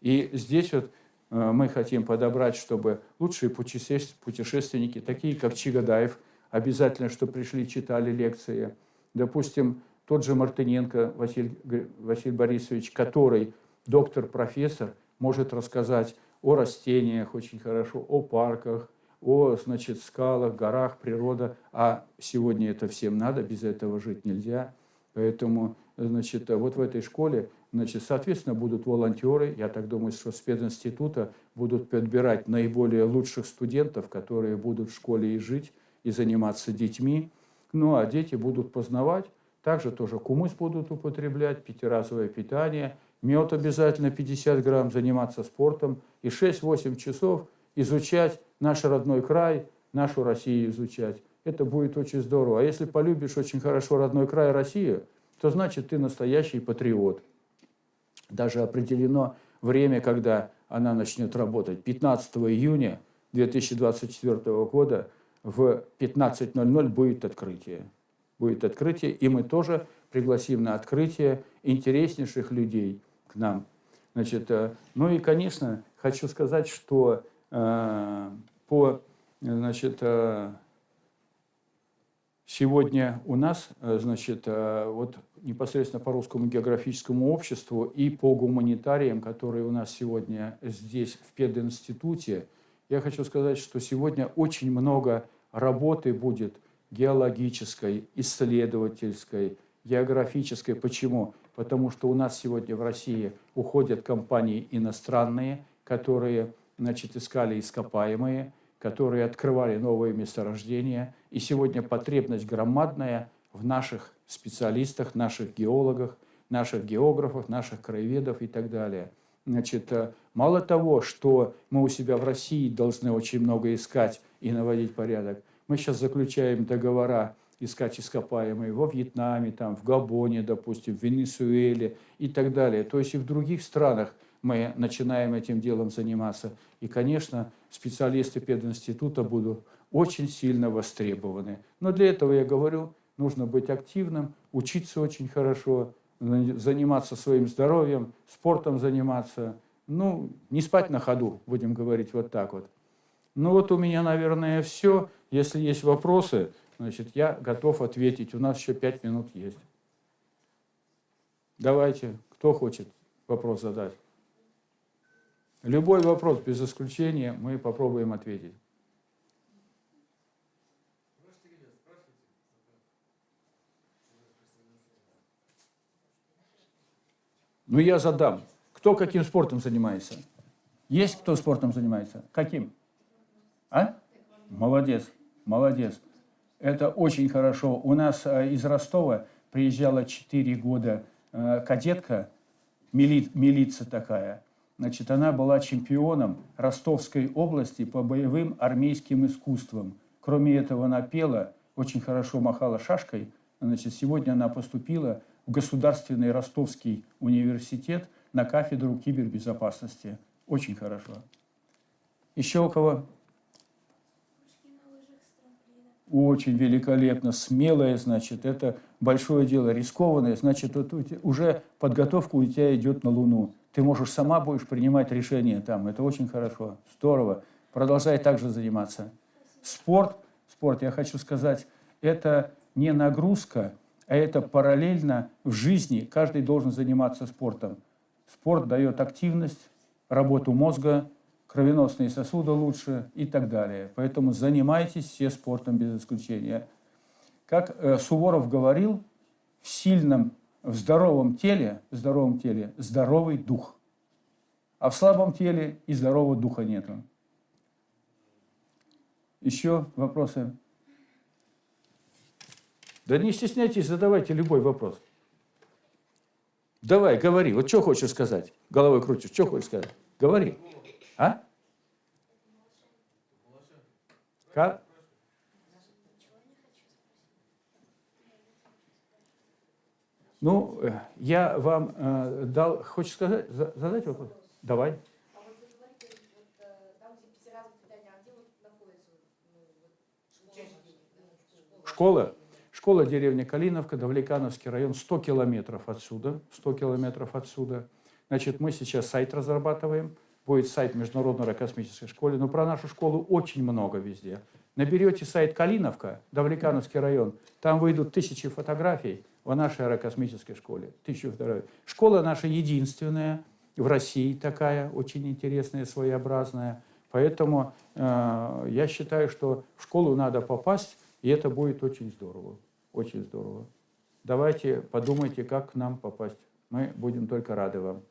И здесь вот мы хотим подобрать, чтобы лучшие путешественники, такие как Чигадаев, обязательно, что пришли, читали лекции. Допустим, тот же Мартыненко Василий Борисович, который доктор-профессор, может рассказать о растениях очень хорошо, о парках, о, значит, скалах, горах, природа. А сегодня это всем надо, без этого жить нельзя. Поэтому, значит, вот в этой школе, значит, соответственно, будут волонтеры. Я так думаю, что с пединститута будут подбирать наиболее лучших студентов, которые будут в школе и жить, и заниматься детьми. Ну, а дети будут познавать. Также тоже кумыс будут употреблять, пятиразовое питание, мед обязательно 50 грамм, заниматься спортом и 6-8 часов изучать наш родной край, нашу Россию изучать. это будет очень здорово. А если полюбишь очень хорошо родной край Россию, то значит ты настоящий патриот. Даже определено время, когда она начнет работать. 15 июня 2024 года в 15:00 будет открытие. Будет открытие, и мы тоже пригласим на открытие интереснейших людей к нам. Значит, ну и, конечно, хочу сказать, что сегодня у нас, вот непосредственно по Русскому географическому обществу и по гуманитариям, которые у нас сегодня здесь в пединституте, я хочу сказать, что сегодня очень много работы будет геологической, исследовательской, географической. Почему? Потому что у нас сегодня в России уходят компании иностранные, которые, искали ископаемые, которые открывали новые месторождения. И сегодня потребность громадная в наших специалистах, наших геологах, наших географах, наших краеведов и так далее. Мало того, что мы у себя в России должны очень много искать и наводить порядок, мы сейчас заключаем договора искать ископаемые во Вьетнаме, там, в Габоне, допустим, в Венесуэле и так далее. То есть и в других странах мы начинаем этим делом заниматься. И, конечно, специалисты пединститута будут очень сильно востребованы. Но для этого, я говорю, нужно быть активным, учиться очень хорошо, заниматься своим здоровьем, спортом заниматься. Ну, не спать на ходу, будем говорить вот так вот. Ну вот у меня, наверное, все. Если есть вопросы, я готов ответить. У нас еще 5 минут есть. Давайте, кто хочет вопрос задать? Любой вопрос, без исключения, мы попробуем ответить. Ну, я задам. Кто каким спортом занимается? Есть кто спортом занимается? Каким? А? Молодец, молодец. Это очень хорошо. У нас из Ростова приезжала 4 года кадетка, милиция такая. Она была чемпионом Ростовской области по боевым армейским искусствам. Кроме этого, она пела, очень хорошо махала шашкой. Сегодня она поступила в Государственный Ростовский университет на кафедру кибербезопасности. Очень хорошо. Еще у кого? Очень великолепно, смелое, это большое дело, рискованное, вот уже подготовка у тебя идет на Луну. Ты можешь сама будешь принимать решения там, это очень хорошо, здорово. Продолжай также заниматься. Спорт, я хочу сказать, это не нагрузка, а это параллельно в жизни, каждый должен заниматься спортом. Спорт дает активность, работу мозга, кровеносные сосуды лучше и так далее. Поэтому занимайтесь все спортом без исключения. Как Суворов говорил, в здоровом теле здоровый дух. А в слабом теле и здорового духа нету. Еще вопросы? Да не стесняйтесь, задавайте любой вопрос. Давай, говори. Вот что хочешь сказать? Головой крутишь, что хочешь сказать? Говори. А? Как? Ну, я вам дал... Хочешь сказать? Задать вопрос? Давай. А вот вы говорите, там, где пятиразовое питание, а где находится школа? Школа деревня Калиновка, Давлекановский район, 100 километров отсюда. 100 километров отсюда. Мы сейчас сайт разрабатываем. Будет сайт Международной аэрокосмической школы. Но про нашу школу очень много везде. Наберете сайт Калиновка, Давлекановский район, там выйдут 1000 фотографий о нашей аэрокосмической школе. 1000 фотографий. Школа наша единственная в России такая, очень интересная, своеобразная. Поэтому я считаю, что в школу надо попасть, и это будет очень здорово. Очень здорово. Давайте подумайте, как к нам попасть. Мы будем только рады вам.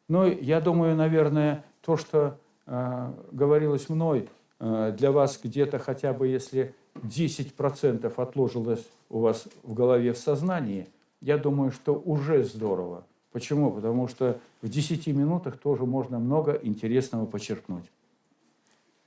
Ну, я думаю, наверное, то, что говорилось мной, для вас где-то хотя бы, если 10% отложилось у вас в голове, в сознании, я думаю, что уже здорово. Почему? Потому что в 10 минутах тоже можно много интересного почерпнуть.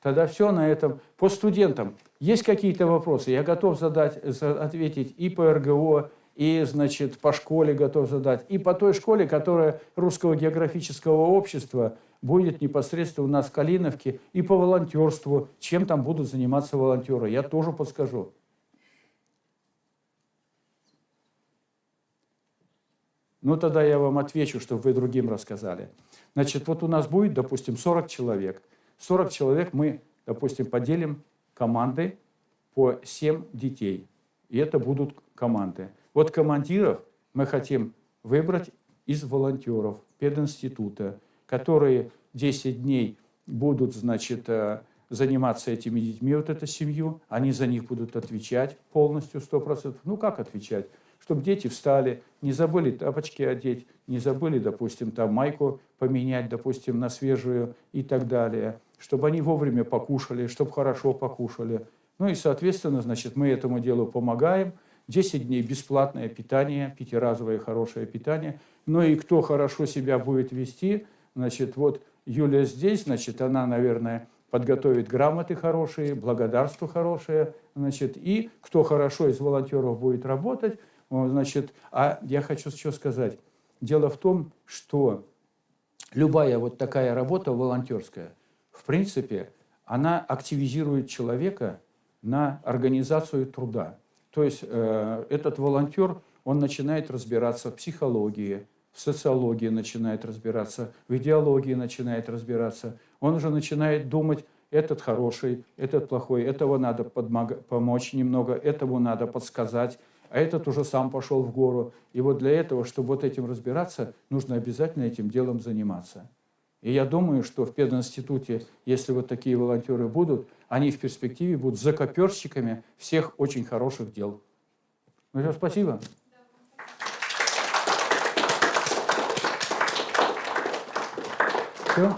Тогда все на этом. По студентам есть какие-то вопросы? Я готов ответить и по РГО, и, значит, по школе готов задать, и по той школе, которая Русского географического общества будет непосредственно у нас в Калиновке, и по волонтерству, чем там будут заниматься волонтеры. Я тоже подскажу. Ну, тогда я вам отвечу, чтобы вы другим рассказали. Значит, вот у нас будет, допустим, 40 человек. 40 человек мы, допустим, поделим команды по 7 детей. И это будут команды. Вот командиров мы хотим выбрать из волонтеров пединститута, которые 10 дней будут, значит, заниматься этими детьми, вот эту семью. Они за них будут отвечать полностью, 100%. Ну, как отвечать? Чтобы дети встали, не забыли тапочки одеть, не забыли, допустим, там майку поменять, допустим, на свежую и так далее. Чтобы они вовремя покушали, чтобы хорошо покушали. Ну и, соответственно, значит, мы этому делу помогаем. 10 дней бесплатное питание, пятиразовое хорошее питание. Ну и кто хорошо себя будет вести, значит, вот Юлия здесь, значит, она, наверное, подготовит грамоты хорошие, благодарство хорошее, значит, и кто хорошо из волонтеров будет работать, значит, а я хочу еще сказать. Дело в том, что любая вот такая работа волонтерская, в принципе, она активизирует человека на организацию труда. То есть этот волонтер, он начинает разбираться в психологии, в социологии начинает разбираться, в идеологии начинает разбираться. Он уже начинает думать, этот хороший, этот плохой, этого надо помочь немного, этому надо подсказать, а этот уже сам пошел в гору. И вот для этого, чтобы вот этим разбираться, нужно обязательно этим делом заниматься. И я думаю, что в пединституте, если вот такие волонтеры будут, они в перспективе будут закоперщиками всех очень хороших дел. Ну все, спасибо. Все?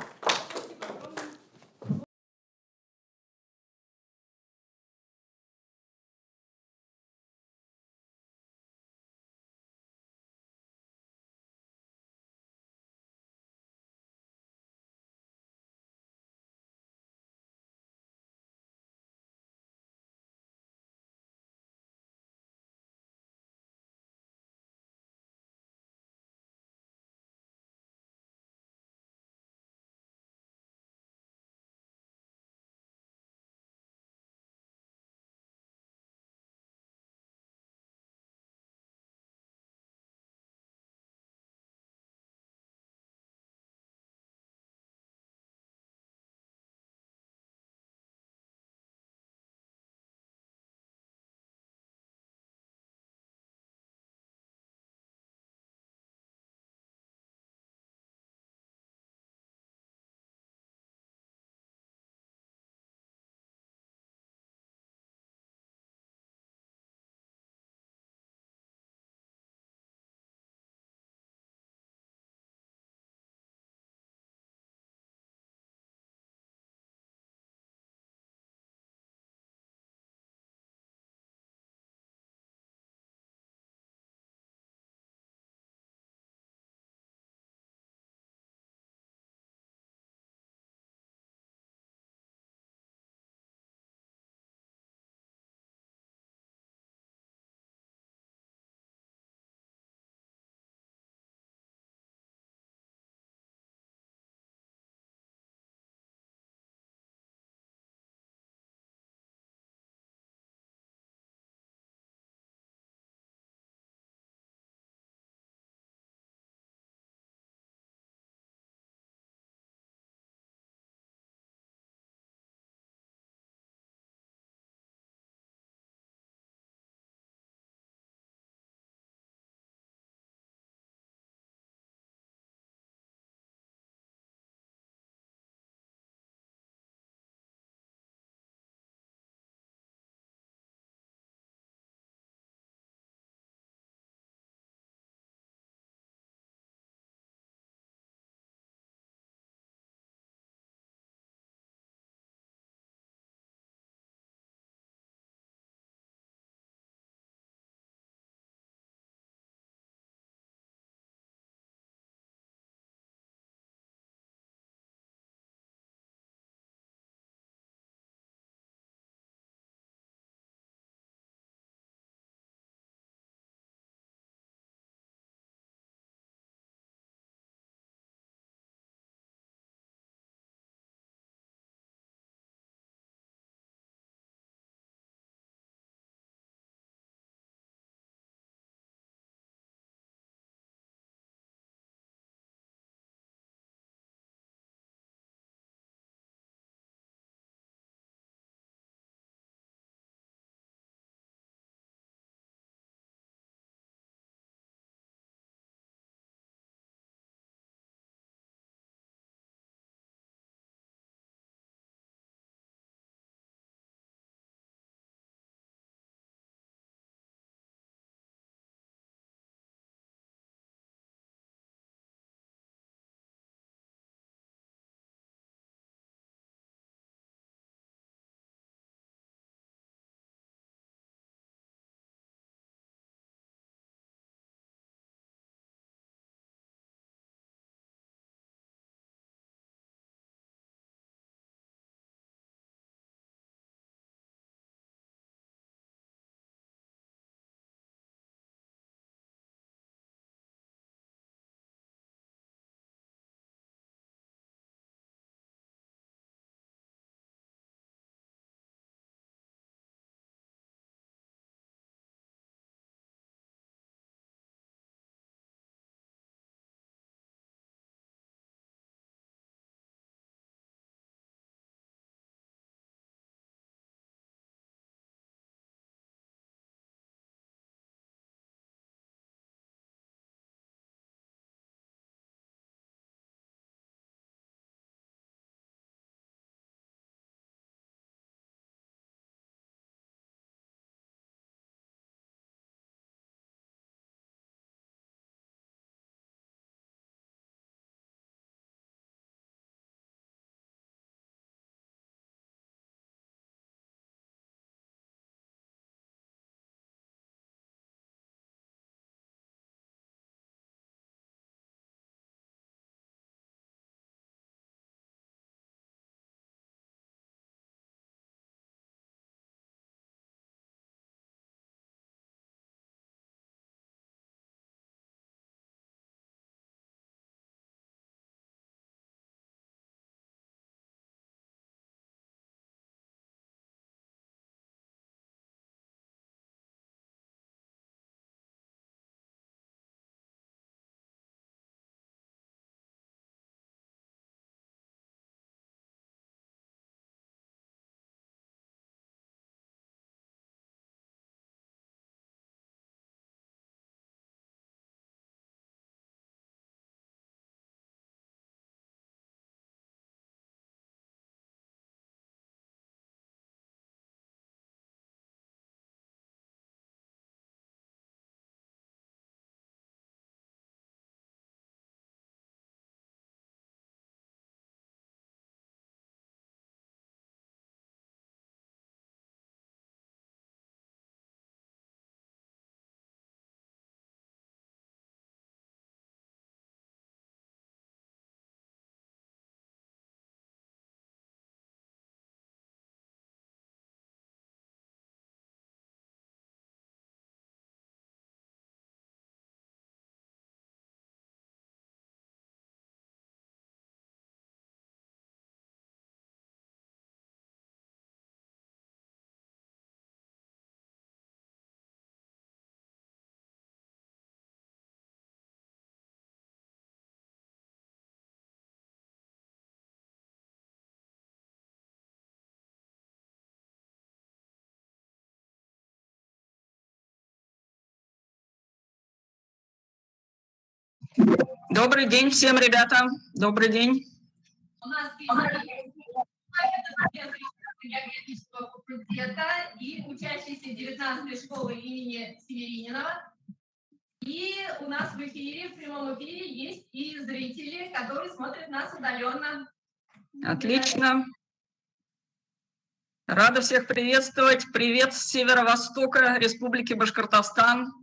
Добрый день всем, ребята. Добрый день. У нас географического факультета и учащиеся 19-й школы имени Северининова. И у нас в эфире, в прямом эфире, есть и зрители, которые смотрят нас удаленно. Отлично. Рада всех приветствовать. Привет с северо-востока Республики Башкортостан.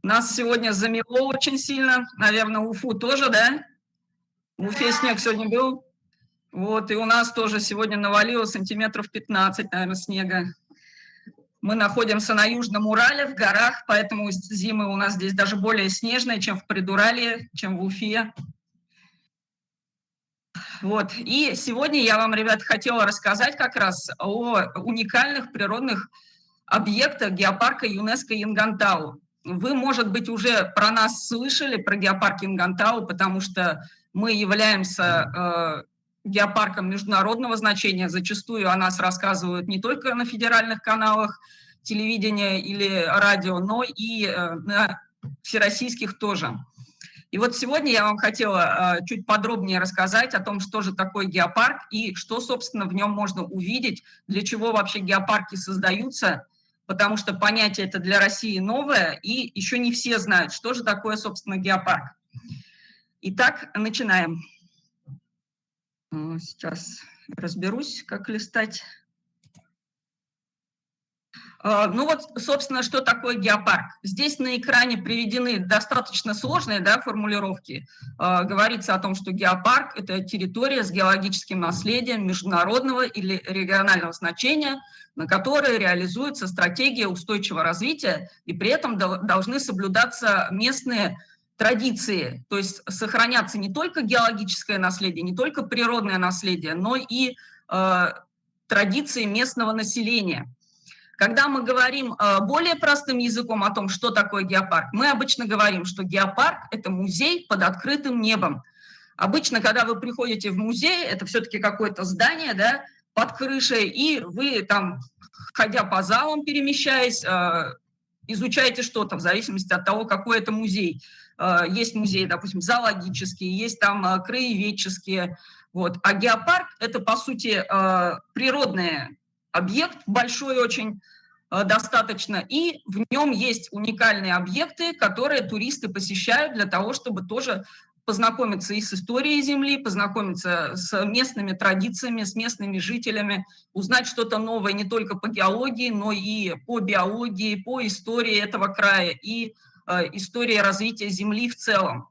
Нас сегодня замело очень сильно. Наверное, Уфу тоже, да? В Уфе снег сегодня был. Вот, и у нас тоже сегодня навалило сантиметров 15, наверное, снега. Мы находимся на Южном Урале, в горах, поэтому зимы у нас здесь даже более снежные, чем в Предуралье, чем в Уфе. Вот, и сегодня я вам, ребят, хотела рассказать как раз о уникальных природных объектах геопарка ЮНЕСКО Янгантау. Вы, может быть, уже про нас слышали, про геопарк Янгантау, потому что мы являемся геопарком международного значения. Зачастую о нас рассказывают не только на федеральных каналах телевидения или радио, но и на всероссийских тоже. И вот сегодня я вам хотела чуть подробнее рассказать о том, что же такое геопарк и что, собственно, в нем можно увидеть, для чего вообще геопарки создаются, потому что понятие это для России новое, и еще не все знают, что же такое, собственно, геопарк. Итак, начинаем. Сейчас разберусь, как листать. Ну вот, собственно, что такое геопарк? Здесь на экране приведены достаточно сложные, да, формулировки. Говорится о том, что геопарк – это территория с геологическим наследием международного или регионального значения, на которой реализуется стратегия устойчивого развития, и при этом должны соблюдаться местные традиции, то есть сохраняться не только геологическое наследие, не только природное наследие, но и традиции местного населения. Когда мы говорим более простым языком о том, что такое геопарк, мы обычно говорим, что геопарк – это музей под открытым небом. Обычно, когда вы приходите в музей, это все-таки какое-то здание, да, под крышей, и вы там, ходя по залам, перемещаясь, изучаете что-то в зависимости от того, какой это музей. Есть музеи, допустим, зоологические, есть там краеведческие. Вот. А геопарк – это, по сути, природный объект, большой очень, достаточно, и в нем есть уникальные объекты, которые туристы посещают для того, чтобы тоже познакомиться и с историей Земли, познакомиться с местными традициями, с местными жителями, узнать что-то новое не только по геологии, но и по биологии, по истории этого края и истории развития Земли в целом.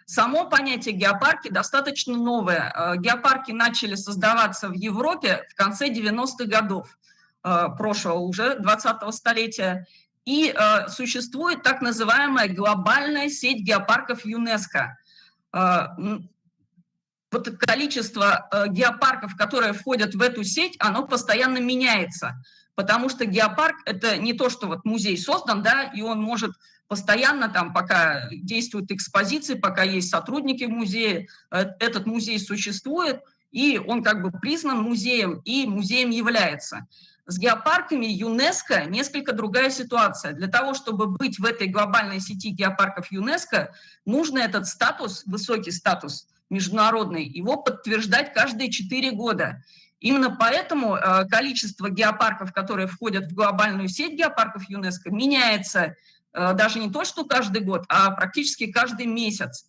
Само понятие геопарки достаточно новое. Геопарки начали создаваться в Европе в конце 90-х годов прошлого уже 20-го столетия. И существует так называемая глобальная сеть геопарков ЮНЕСКО. Вот количество геопарков, которые входят в эту сеть, оно постоянно меняется. Потому что геопарк – это не то, что вот музей создан, да, и он может постоянно там, пока действуют экспозиции, пока есть сотрудники в музее, этот музей существует, и он как бы признан музеем, и музеем является. С геопарками ЮНЕСКО несколько другая ситуация. Для того, чтобы быть в этой глобальной сети геопарков ЮНЕСКО, нужно этот статус, высокий статус международный, его подтверждать каждые 4 года. Именно поэтому количество геопарков, которые входят в глобальную сеть геопарков ЮНЕСКО, меняется даже не то, что каждый год, а практически каждый месяц.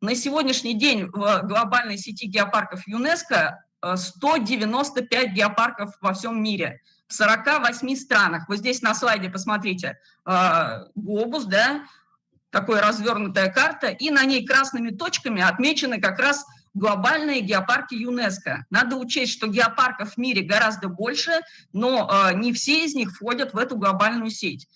На сегодняшний день в глобальной сети геопарков ЮНЕСКО 195 геопарков во всем мире, в 48 странах. Вот здесь на слайде посмотрите глобус, да, такая развернутая карта, и на ней красными точками отмечены как раз глобальные геопарки ЮНЕСКО. Надо учесть, что геопарков в мире гораздо больше, но не все из них входят в эту глобальную сеть.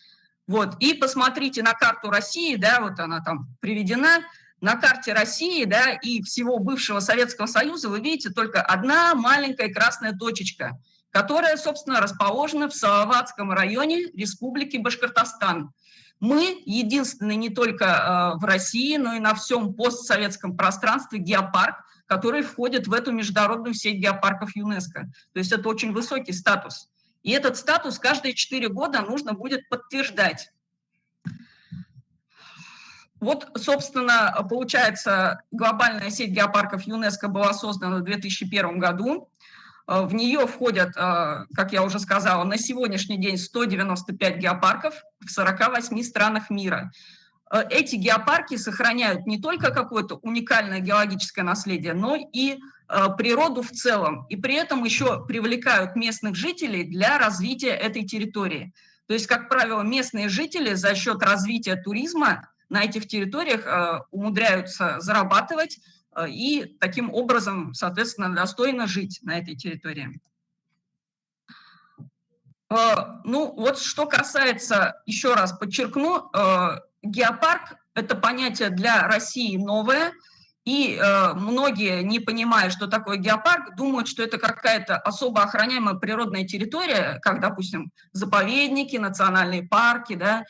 Вот. И посмотрите на карту России, да, вот она там приведена. На карте России, да, и всего бывшего Советского Союза вы видите только одна маленькая красная точечка, которая, собственно, расположена в Салаватском районе Республики Башкортостан. Мы единственный не только в России, но и на всем постсоветском пространстве геопарк, который входит в эту международную сеть геопарков ЮНЕСКО. То есть это очень высокий статус. И этот статус каждые 4 года нужно будет подтверждать. Вот, собственно, получается, глобальная сеть геопарков ЮНЕСКО была создана в 2001 году. В нее входят, как я уже сказала, на сегодняшний день 195 геопарков в 48 странах мира. Эти геопарки сохраняют не только какое-то уникальное геологическое наследие, но и природу в целом. И при этом еще привлекают местных жителей для развития этой территории. То есть, как правило, местные жители за счет развития туризма на этих территориях умудряются зарабатывать и таким образом, соответственно, достойно жить на этой территории. Ну, вот что касается, еще раз подчеркну, геопарк – это понятие для России новое, и многие, не понимая, что такое геопарк, думают, что это какая-то особо охраняемая природная территория, как, допустим, заповедники, национальные парки, да,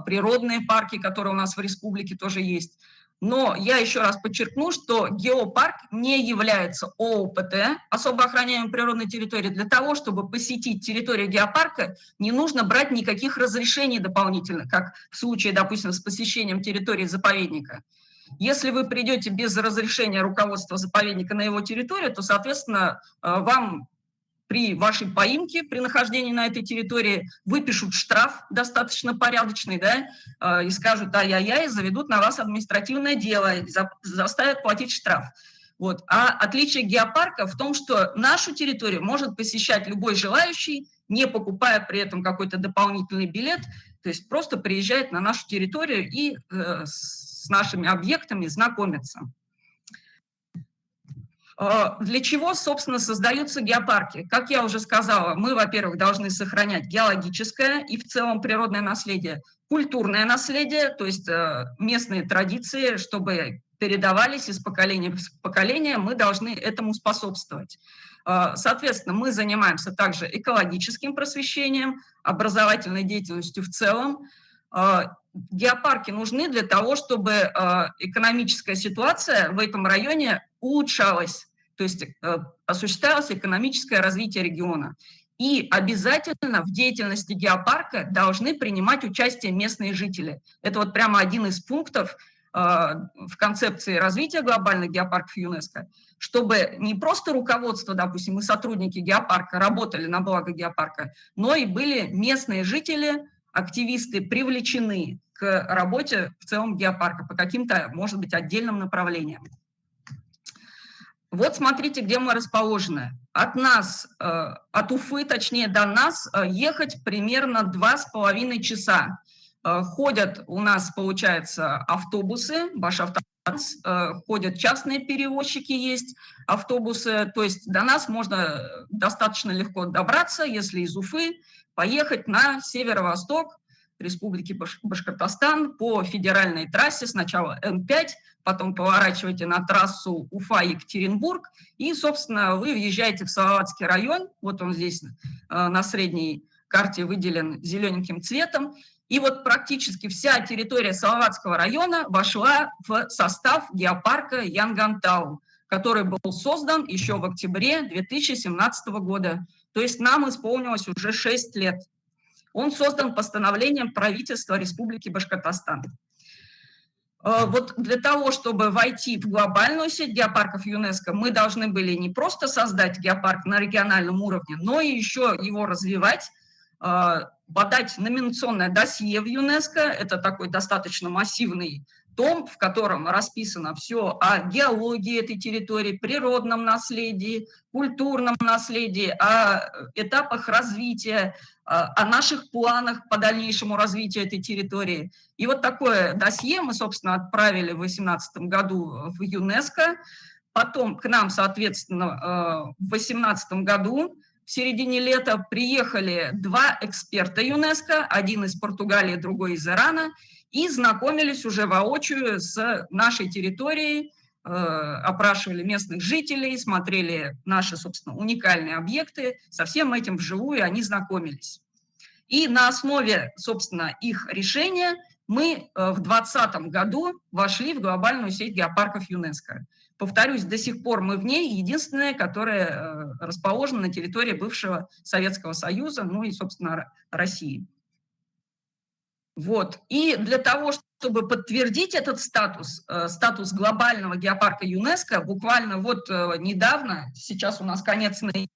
природные парки, которые у нас в республике тоже есть. Но я еще раз подчеркну, что геопарк не является ООПТ, особо охраняемой природной территорией. Для того, чтобы посетить территорию геопарка, не нужно брать никаких разрешений дополнительно, как в случае, допустим, с посещением территории заповедника. Если вы придете без разрешения руководства заповедника на его территорию, то, соответственно, вам при вашей поимке, при нахождении на этой территории, выпишут штраф достаточно порядочный, да, и скажут ай-яй-яй, заведут на вас административное дело, заставят платить штраф. Вот. А отличие геопарка в том, что нашу территорию может посещать любой желающий, не покупая при этом какой-то дополнительный билет, то есть просто приезжает на нашу территорию и с нашими объектами знакомится. Для чего, собственно, создаются геопарки? Как я уже сказала, мы, во-первых, должны сохранять геологическое и в целом природное наследие, культурное наследие, то есть местные традиции, чтобы передавались из поколения в поколение, мы должны этому способствовать. Соответственно, мы занимаемся также экологическим просвещением, образовательной деятельностью в целом. Геопарки нужны для того, чтобы экономическая ситуация в этом районе улучшалась, то есть осуществлялось экономическое развитие региона. И обязательно в деятельности геопарка должны принимать участие местные жители. Это вот прямо один из пунктов в концепции развития глобальных геопарков ЮНЕСКО, чтобы не просто руководство, допустим, и сотрудники геопарка работали на благо геопарка, но и были местные жители, активисты привлечены к работе в целом геопарка по каким-то, может быть, отдельным направлениям. Вот смотрите, где мы расположены. От нас, от Уфы, точнее, до нас ехать примерно 2,5 часа. Ходят у нас, получается, автобусы, Башавтотранс, ходят частные перевозчики, есть автобусы. То есть до нас можно достаточно легко добраться, если из Уфы поехать на северо-восток Республики Башкортостан по федеральной трассе, сначала М5, потом поворачиваете на трассу Уфа-Екатеринбург, и, собственно, вы въезжаете в Салаватский район, вот он здесь на средней карте выделен зелененьким цветом, и вот практически вся территория Салаватского района вошла в состав геопарка Янгантау, который был создан еще в октябре 2017 года. То есть нам исполнилось уже 6 лет. Он создан постановлением правительства Республики Башкортостан. Вот для того, чтобы войти в глобальную сеть геопарков ЮНЕСКО, мы должны были не просто создать геопарк на региональном уровне, но и еще его развивать, подать номинационное досье в ЮНЕСКО. Это такой достаточно массивный том, в котором расписано все о геологии этой территории, природном наследии, культурном наследии, о этапах развития, о наших планах по дальнейшему развитию этой территории. И вот такое досье мы, собственно, отправили в 2018 году в ЮНЕСКО. Потом к нам, соответственно, в 2018 году в середине лета приехали 2 эксперта ЮНЕСКО, один из Португалии, другой из Ирана, и знакомились уже воочию с нашей территорией, опрашивали местных жителей, смотрели наши, собственно, уникальные объекты, со всем этим вживую они знакомились. И на основе, собственно, их решения мы в 2020 году вошли в глобальную сеть геопарков ЮНЕСКО. Повторюсь, до сих пор мы в ней единственная, которая расположена на территории бывшего Советского Союза, ну и, собственно, России. Вот. И для того, чтобы подтвердить этот статус, статус глобального геопарка ЮНЕСКО, буквально вот недавно, сейчас у нас конец ноября,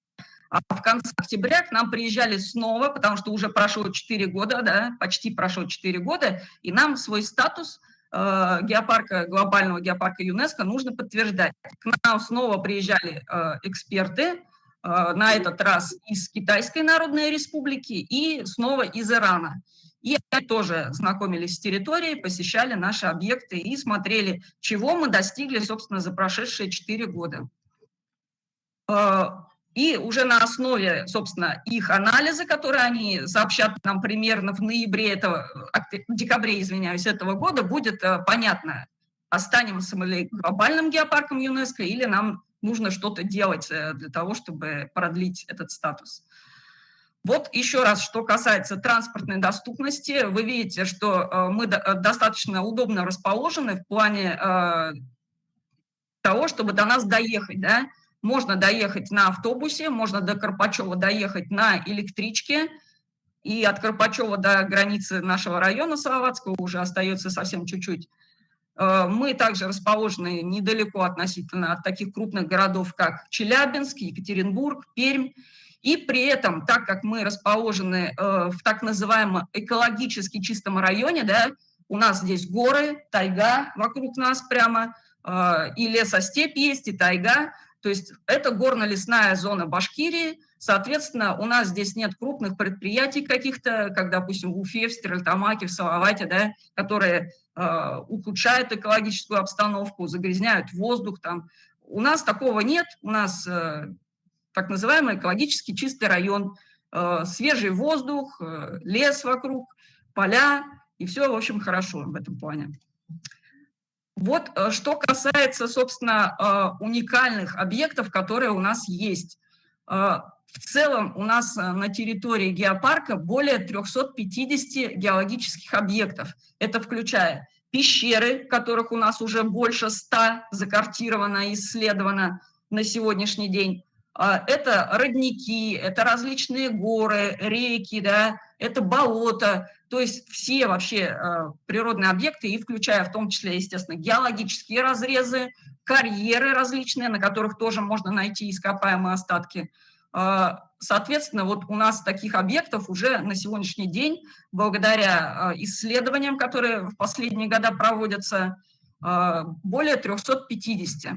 а в конце октября к нам приезжали снова, потому что уже прошло 4 года, да, почти прошло 4 года, и нам свой статус геопарка, глобального геопарка ЮНЕСКО нужно подтверждать. К нам снова приезжали эксперты, на этот раз из Китайской Народной Республики и снова из Ирана. И они тоже знакомились с территорией, посещали наши объекты и смотрели, чего мы достигли, собственно, за прошедшие 4 года. И уже на основе, собственно, их анализа, который они сообщат нам примерно в декабре, извиняюсь, этого года, будет понятно, останемся мы ли глобальным геопарком ЮНЕСКО или нам нужно что-то делать для того, чтобы продлить этот статус. Вот еще раз, что касается транспортной доступности, вы видите, что мы достаточно удобно расположены в плане того, чтобы до нас доехать, да? Можно доехать на автобусе, можно до Карпачева доехать на электричке, и от Карпачева до границы нашего района Салаватского уже остается совсем чуть-чуть. Мы также расположены недалеко относительно от таких крупных городов, как Челябинск, Екатеринбург, Пермь. И при этом, так как мы расположены в так называемом экологически чистом районе, да, у нас здесь горы, тайга вокруг нас прямо, и лесостепь есть, и тайга. То есть это горно-лесная зона Башкирии. Соответственно, у нас здесь нет крупных предприятий каких-то, как, допустим, в Уфе, в Стерлитамаке, в Салавате, да, которые ухудшают экологическую обстановку, загрязняют воздух. Там. У нас такого нет. У нас так называемый экологически чистый район. Свежий воздух, лес вокруг, поля. И все, в общем, хорошо в этом плане. Вот что касается, собственно, уникальных объектов, которые у нас есть. В целом у нас на территории геопарка более 350 геологических объектов. Это включая пещеры, которых у нас уже больше 100 закартировано, исследовано на сегодняшний день. Это родники, это различные горы, реки, да, это болото. То есть все вообще природные объекты, и включая в том числе, естественно, геологические разрезы, карьеры различные, на которых тоже можно найти ископаемые остатки. Соответственно, вот у нас таких объектов уже на сегодняшний день, благодаря исследованиям, которые в последние годы проводятся, более 350.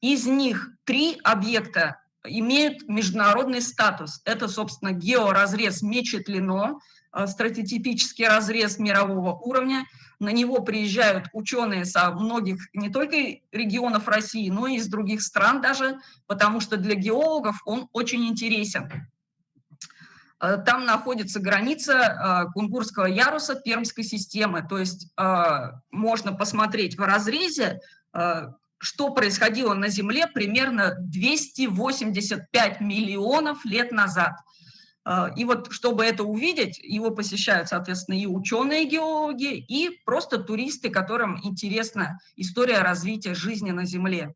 Из них 3 объекта имеют международный статус. Это, собственно, георазрез Мечетлино, стратотипический разрез мирового уровня. На него приезжают ученые со многих, не только регионов России, но и из других стран даже, потому что для геологов он очень интересен. Там находится граница Кунгурского яруса Пермской системы, то есть можно посмотреть в разрезе, что происходило на Земле примерно 285 миллионов лет назад. И вот, чтобы это увидеть, его посещают, соответственно, и ученые-геологи, и просто туристы, которым интересна история развития жизни на Земле.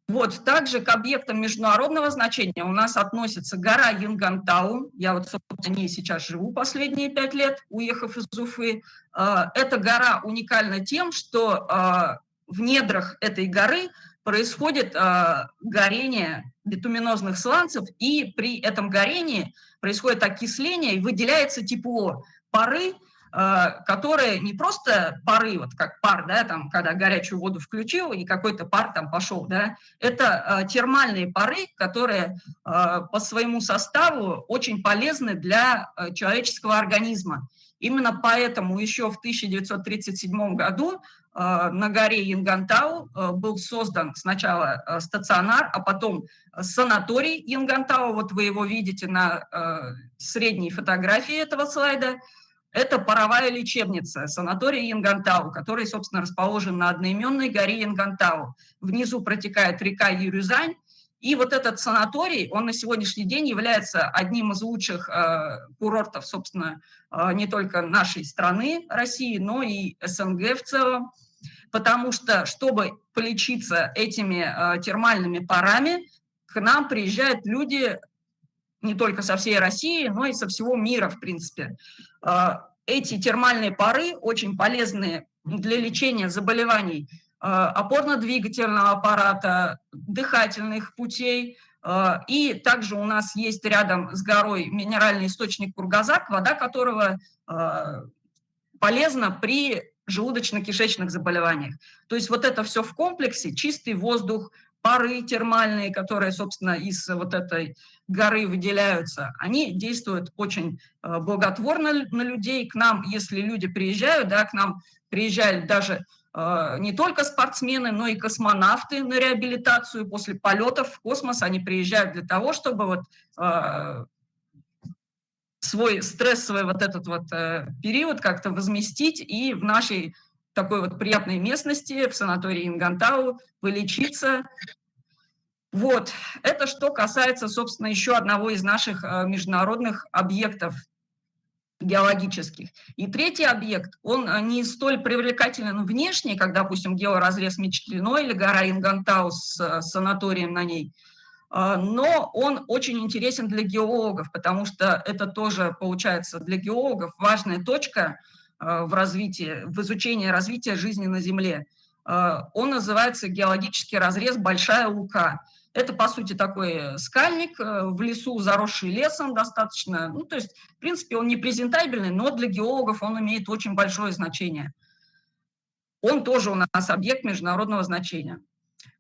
Вот, также к объектам международного значения у нас относится гора Янгантау. Я вот, собственно, на ней сейчас живу последние 5 лет, уехав из Уфы. Эта гора уникальна тем, что в недрах этой горы происходит горение битуминозных сланцев, и при этом горении происходит окисление и выделяется тепло. Пары, которые не просто пары, вот как пар, да, там, когда горячую воду включил, и какой-то пар там пошел, да, это термальные пары, которые по своему составу очень полезны для человеческого организма. Именно поэтому еще в 1937 году на горе Янгантау был создан сначала стационар, а потом санаторий Янгантау. Вот вы его видите на средней фотографии этого слайда. Это паровая лечебница, санаторий Янгантау, который, собственно, расположен на одноименной горе Янгантау. Внизу протекает река Юрюзань. И вот этот санаторий, он на сегодняшний день является одним из лучших курортов, собственно, не только нашей страны, России, но и СНГ в целом. Потому что, чтобы полечиться этими термальными парами, к нам приезжают люди не только со всей России, но и со всего мира, в принципе. эти термальные пары очень полезны для лечения заболеваний опорно-двигательного аппарата, дыхательных путей. И также у нас есть рядом с горой минеральный источник Кургазак, вода которого полезна при желудочно-кишечных заболеваниях. То есть вот это все в комплексе, чистый воздух, пары термальные, которые, собственно, из вот этой горы выделяются, они действуют очень благотворно на людей. К нам, если люди приезжают, да, к нам приезжают даже не только спортсмены, но и космонавты на реабилитацию после полетов в космос. Они приезжают для того, чтобы вот свой стрессовый вот этот вот период как-то возместить и в нашей такой вот приятной местности, в санатории Ингантау, полечиться. Вот, это что касается, собственно, еще одного из наших международных объектов геологических. И третий объект, он не столь привлекателен внешне, как, допустим, георазрез Мечетлино или гора Ингантау с санаторием на ней, но он очень интересен для геологов, потому что это тоже, получается, для геологов важная точка в развитии, в изучении развития жизни на Земле. Он называется геологический разрез Большая Лука. Это, по сути, такой скальник в лесу, заросший лесом достаточно. Ну, то есть, в принципе, он не презентабельный, но для геологов он имеет очень большое значение. Он тоже у нас объект международного значения.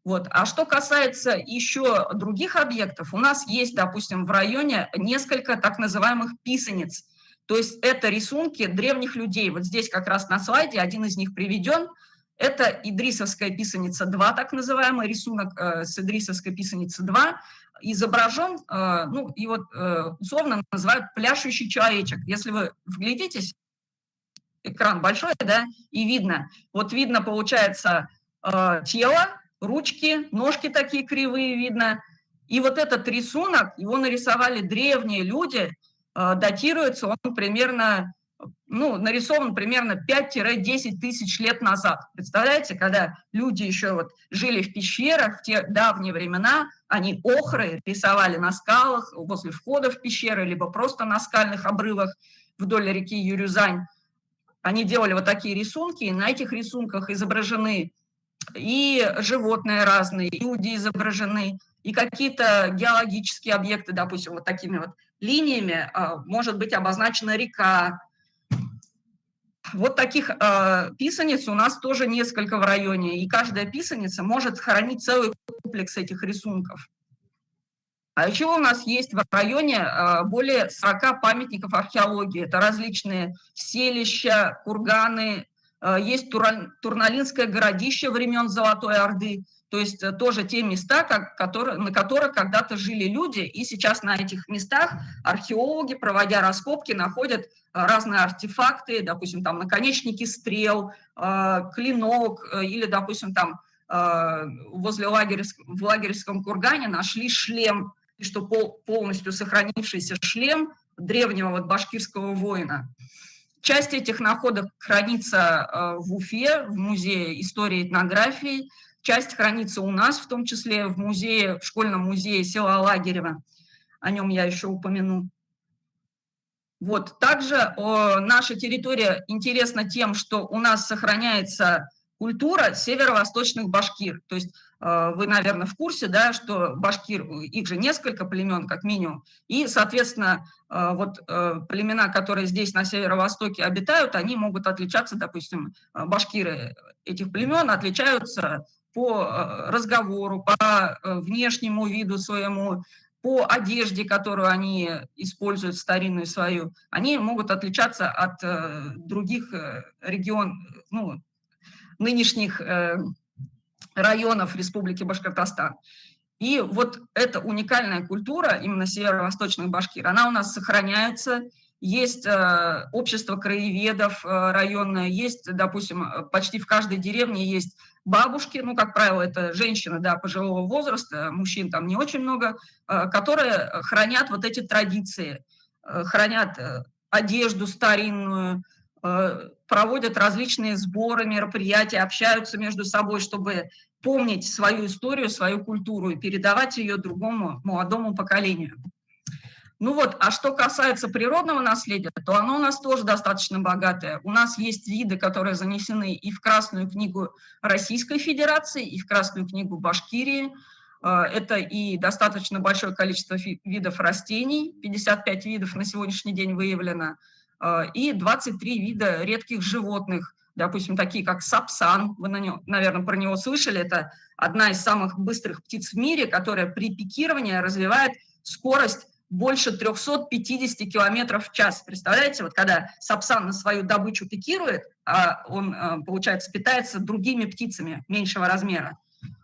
Вот. А что касается еще других объектов, у нас есть, допустим, в районе несколько так называемых писанец. То есть это рисунки древних людей. Вот здесь как раз на слайде один из них приведен. Это Идрисовская писаница 2, так называемый рисунок с Идрисовской писаницы 2. Изображен, ну, и вот условно называют пляшущий человечек. Если вы вглядитесь, экран большой, да, и видно. Вот видно, получается, тело, ручки, ножки такие кривые видно. И вот этот рисунок, его нарисовали древние люди, датируется он примерно, ну, нарисован примерно 5-10 тысяч лет назад. Представляете, когда люди еще вот жили в пещерах в те давние времена, они охры рисовали на скалах, возле входа в пещеры, либо просто на скальных обрывах вдоль реки Юрюзань. Они делали вот такие рисунки, и на этих рисунках изображены и животные разные, и люди изображены, и какие-то геологические объекты, допустим, вот такими вот линиями может быть обозначена река. Вот таких писаниц у нас тоже несколько в районе, и каждая писаница может хранить целый комплекс этих рисунков. А еще у нас есть в районе более 40 памятников археологии. Это различные селища, курганы, есть Турналинское городище времен Золотой Орды, то есть тоже те места, на которых когда-то жили люди, и сейчас на этих местах археологи, проводя раскопки, находят разные артефакты, допустим, там наконечники стрел, клинок, или, допустим, там возле в Лагерском кургане нашли шлем, и что полностью сохранившийся шлем древнего вот башкирского воина. Часть этих находок хранится в Уфе, в Музее истории и этнографии, часть хранится у нас, в том числе в музее, в школьном музее села Лагерева. О нем я еще упомяну. Вот. Также наша территория интересна тем, что у нас сохраняется культура северо-восточных башкир. То есть вы, наверное, в курсе, да, что башкир, их же несколько племен, как минимум, и, соответственно, вот племена, которые здесь на северо-востоке обитают, они могут отличаться, допустим, башкиры этих племен отличаются по разговору, по внешнему виду своему, по одежде, которую они используют, старинную свою, они могут отличаться от других регионов, ну, нынешних районов Республики Башкортостан. И вот эта уникальная культура, именно северо-восточных башкир, она у нас сохраняется. Есть общество краеведов районное, есть, допустим, почти в каждой деревне есть бабушки, ну, как правило, это женщины, да, пожилого возраста, мужчин там не очень много, которые хранят вот эти традиции, хранят одежду старинную, проводят различные сборы, мероприятия, общаются между собой, чтобы помнить свою историю, свою культуру и передавать ее другому молодому поколению. Ну вот, а что касается природного наследия, то оно у нас тоже достаточно богатое. У нас есть виды, которые занесены и в Красную книгу Российской Федерации, и в Красную книгу Башкирии. Это и достаточно большое количество видов растений, 55 видов на сегодняшний день выявлено, и 23 вида редких животных, допустим, такие как сапсан, вы, наверное, про него слышали, это одна из самых быстрых птиц в мире, которая при пикировании развивает скорость больше 350 километров в час. Представляете, вот когда сапсан на свою добычу пикирует, он, получается, питается другими птицами меньшего размера,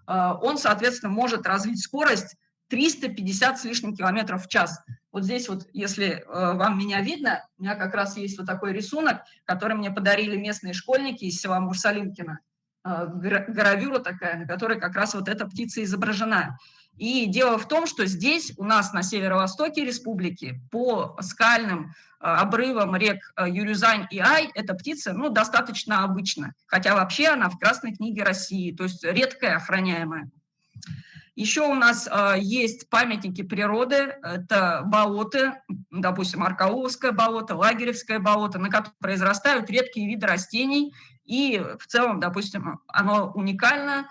он, соответственно, может развить скорость 350 с лишним километров в час. Вот здесь вот, если вам меня видно, у меня как раз есть вот такой рисунок, который мне подарили местные школьники из села Мурсалинкино. Гравюра такая, на которой как раз вот эта птица изображена. И дело в том, что здесь у нас на северо-востоке республики по скальным обрывам рек Юрюзань и Ай эта птица достаточно обычна, хотя вообще она в Красной книге России, то есть редкая, охраняемая. Еще у нас есть памятники природы, это болоты, допустим, Аркауловское болото, Лагеревское болото, на которых произрастают редкие виды растений, и в целом, допустим, оно уникально.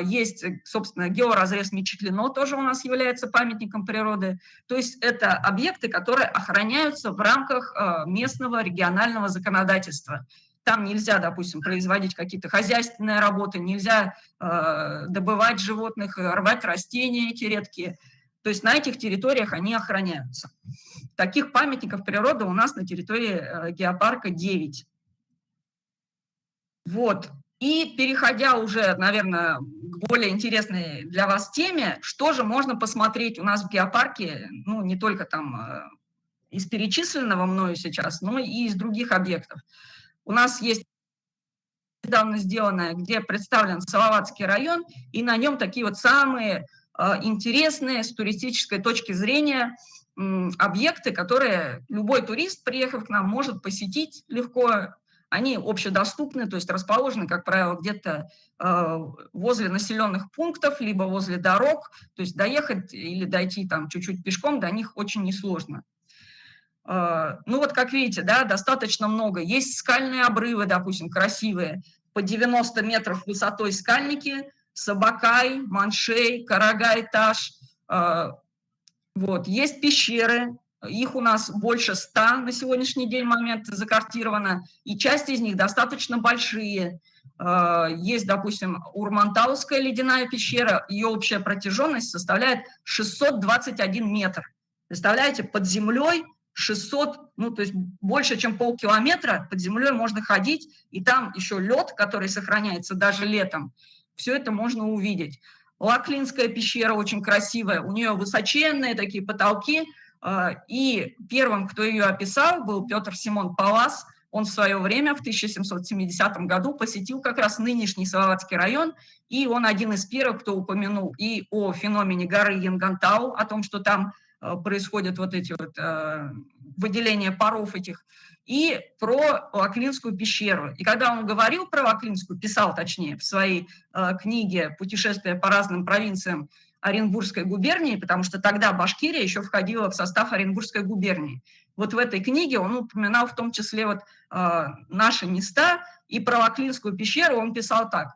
Есть, собственно, георазрез Мечетлино тоже у нас является памятником природы. То есть это объекты, которые охраняются в рамках местного регионального законодательства. Там нельзя, допустим, производить какие-то хозяйственные работы, нельзя добывать животных, рвать растения эти редкие. То есть на этих территориях они охраняются. Таких памятников природы у нас на территории геопарка 9. Вот. И переходя уже, наверное, к более интересной для вас теме, что же можно посмотреть у нас в геопарке, не только там из перечисленного мною сейчас, но и из других объектов. У нас есть недавно сделанное, где представлен Салаватский район, и на нем такие вот самые интересные с туристической точки зрения объекты, которые любой турист, приехав к нам, может посетить легко. Они общедоступны, то есть расположены, как правило, где-то возле населенных пунктов, либо возле дорог, то есть доехать или дойти там чуть-чуть пешком до них очень несложно. Вот как видите, да, достаточно много. Есть скальные обрывы, допустим, красивые, по 90 метров высотой скальники, Сабакай, Маншей, Карагай-Таш. Вот. Есть пещеры, их у нас больше 100 на сегодняшний день момент закартировано, и часть из них достаточно большие. Есть, допустим, Урмантауская ледяная пещера, ее общая протяженность составляет 621 метр. Представляете, под землей 600, то есть больше, чем полкилометра под землей можно ходить, и там еще лед, который сохраняется даже летом. Все это можно увидеть. Лаклинская пещера очень красивая, у нее высоченные такие потолки, и первым, кто ее описал, был Петр Симон Паллас. Он в свое время, в 1770 году, посетил как раз нынешний Салаватский район, и он один из первых, кто упомянул и о феномене горы Янгантау, о том, что там происходят вот эти вот выделения паров этих, и про Лаклинскую пещеру. И когда он говорил про Лаклинскую, писал точнее в своей книге «Путешествие по разным провинциям Оренбургской губернии», потому что тогда Башкирия еще входила в состав Оренбургской губернии. Вот в этой книге он упоминал в том числе вот наши места, и про Лаклинскую пещеру он писал так.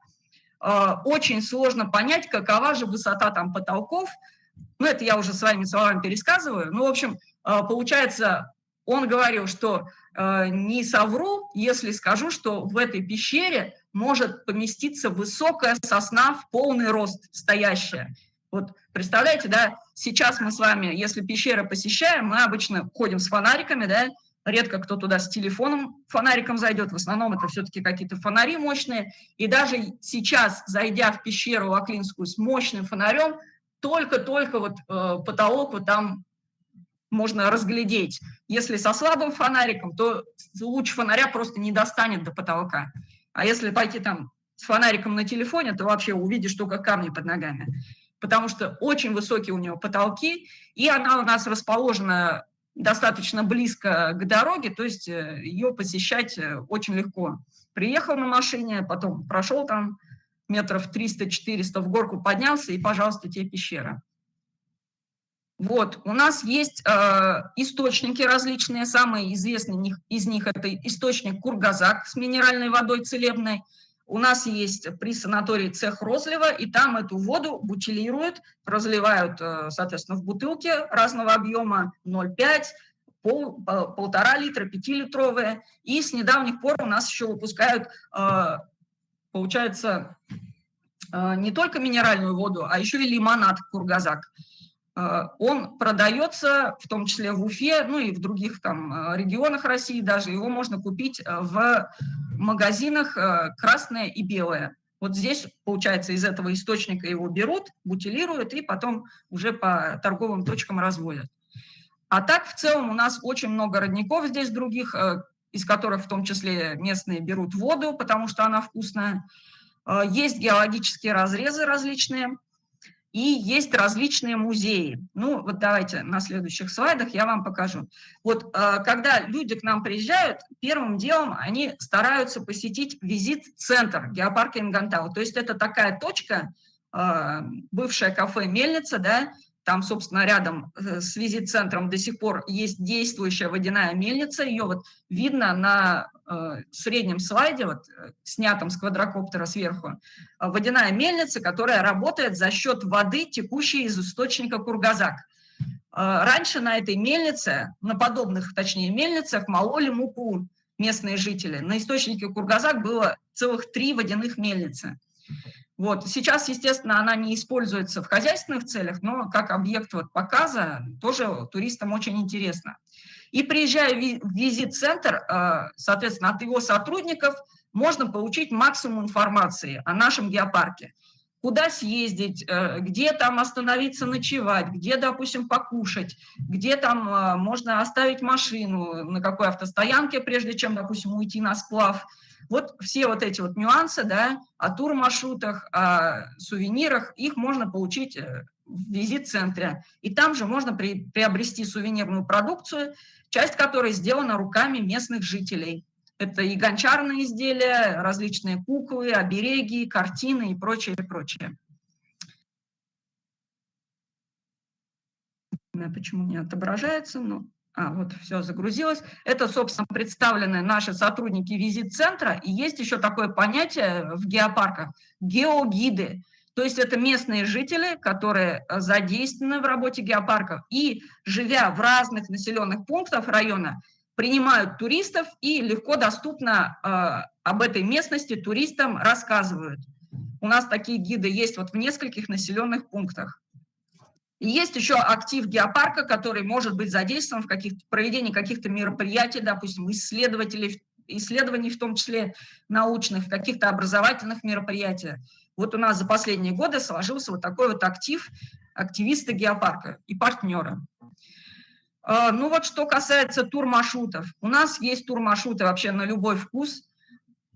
Очень сложно понять, какова же высота там потолков. Это я уже своими словами пересказываю. В общем, получается, он говорил, что не совру, если скажу, что в этой пещере может поместиться высокая сосна в полный рост, стоящая. Вот представляете, да, сейчас мы с вами, если пещеры посещаем, мы обычно ходим с фонариками, да, редко кто туда с телефоном фонариком зайдет, в основном это все-таки какие-то фонари мощные, и даже сейчас, зайдя в пещеру Лаклинскую с мощным фонарем, только-только вот потолок вот там можно разглядеть. Если со слабым фонариком, то луч фонаря просто не достанет до потолка. А если пойти там с фонариком на телефоне, то вообще увидишь только камни под ногами. Потому что очень высокие у нее потолки, и она у нас расположена достаточно близко к дороге, то есть ее посещать очень легко. Приехал на машине, потом прошел там метров 300-400 в горку поднялся, и, пожалуйста, тебе пещера. Вот, у нас есть источники различные, самый известный из них это источник Кургазак с минеральной водой целебной. У нас есть при санатории цех розлива, и там эту воду бутилируют, разливают, соответственно, в бутылки разного объема, 0,5, 1,5 литра, 5-литровые. И с недавних пор у нас еще выпускают, получается, не только минеральную воду, а еще и лимонад Кургазак. Он продается, в том числе в Уфе, ну и в других там регионах России даже. Его можно купить в магазинах красное и белое. Вот здесь, получается, из этого источника его берут, бутилируют и потом уже по торговым точкам разводят. А так, в целом, у нас очень много родников здесь других, из которых в том числе местные берут воду, потому что она вкусная. Есть геологические разрезы различные. И есть различные музеи. Ну, вот давайте на следующих слайдах я вам покажу. Вот когда люди к нам приезжают, первым делом они стараются посетить визит-центр геопарка Ингантау. То есть это такая точка, бывшее кафе «Мельница», да, там, собственно, рядом с визит-центром до сих пор есть действующая водяная мельница. Ее вот видно на среднем слайде, вот, снятом с квадрокоптера сверху. Водяная мельница, которая работает за счет воды, текущей из источника Кургазак. Раньше на этой мельнице, на подобных, точнее, мельницах мололи муку местные жители. На источнике Кургазак было целых 3 водяных мельницы. Вот. Сейчас, естественно, она не используется в хозяйственных целях, но как объект вот показа тоже туристам очень интересно. И приезжая в визит-центр, соответственно, от его сотрудников можно получить максимум информации о нашем геопарке. Куда съездить, где там остановиться, ночевать, где, допустим, покушать, где там можно оставить машину, на какой автостоянке, прежде чем, допустим, уйти на сплав. Вот все вот эти вот нюансы, да, о турмаршрутах, о сувенирах, их можно получить в визит-центре. И там же можно приобрести сувенирную продукцию, часть которой сделана руками местных жителей. Это и гончарные изделия, различные куклы, обереги, картины и прочее, прочее. Почему не отображается? Ну, вот все загрузилось. Это, собственно, представлены наши сотрудники визит-центра. И есть еще такое понятие в геопарках – геогиды. То есть это местные жители, которые задействованы в работе геопарков и, живя в разных населенных пунктах района, принимают туристов и легко доступно об этой местности туристам рассказывают. У нас такие гиды есть вот в нескольких населенных пунктах. И есть еще актив геопарка, который может быть задействован в проведении каких-то мероприятий, допустим, исследований, в том числе научных, каких-то образовательных мероприятиях. Вот у нас за последние годы сложился вот такой вот актив, активисты геопарка и партнеры. Ну вот что касается турмаршрутов. У нас есть турмаршруты вообще на любой вкус.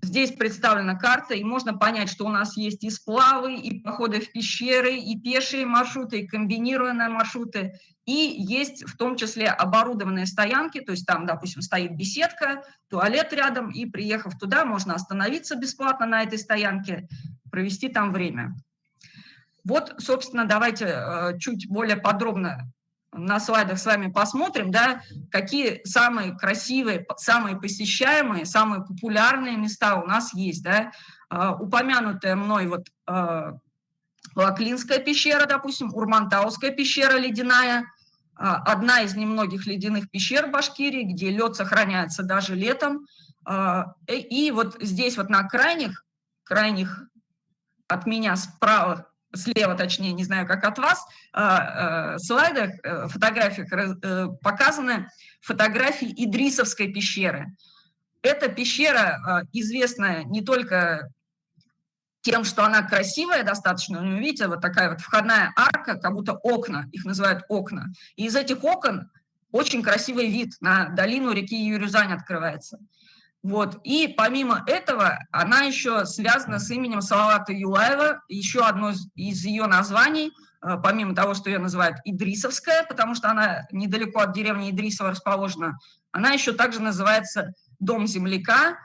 Здесь представлена карта, и можно понять, что у нас есть и сплавы, и походы в пещеры, и пешие маршруты, и комбинированные маршруты, и есть в том числе оборудованные стоянки, то есть там, допустим, стоит беседка, туалет рядом, и приехав туда, можно остановиться бесплатно на этой стоянке, провести там время. Вот, собственно, давайте чуть более подробно на слайдах с вами посмотрим, да, какие самые красивые, самые посещаемые, самые популярные места у нас есть. Да. Упомянутая мной вот Лаклинская пещера, допустим, Урмантауская пещера ледяная, одна из немногих ледяных пещер в Башкирии, где лед сохраняется даже летом. И вот здесь вот на крайних от меня справа, слева, точнее, не знаю, как от вас, слайдах, фотографиях показаны фотографии Идрисовской пещеры. Эта пещера известна не только тем, что она красивая достаточно, но видите, вот такая вот входная арка, как будто окна, их называют окна. И из этих окон очень красивый вид на долину реки Юрюзань открывается. Вот. И помимо этого, она еще связана с именем Салавата Юлаева. Еще одно из ее названий, помимо того, что ее называют Идрисовская, потому что она недалеко от деревни Идрисово расположена, она еще также называется Дом земляка,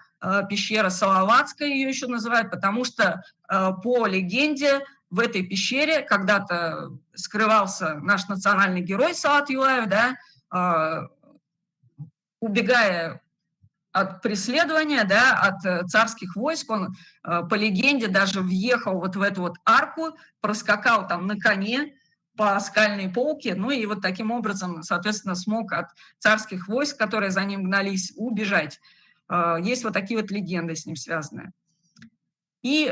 пещера Салаватская ее еще называют, потому что по легенде в этой пещере когда-то скрывался наш национальный герой Салават Юлаев, да, убегая от преследования, да, от царских войск, он, по легенде, даже въехал вот в эту вот арку, проскакал там на коне по скальной полке, ну и вот таким образом, соответственно, смог от царских войск, которые за ним гнались, убежать. Есть вот такие вот легенды с ним связанные. И,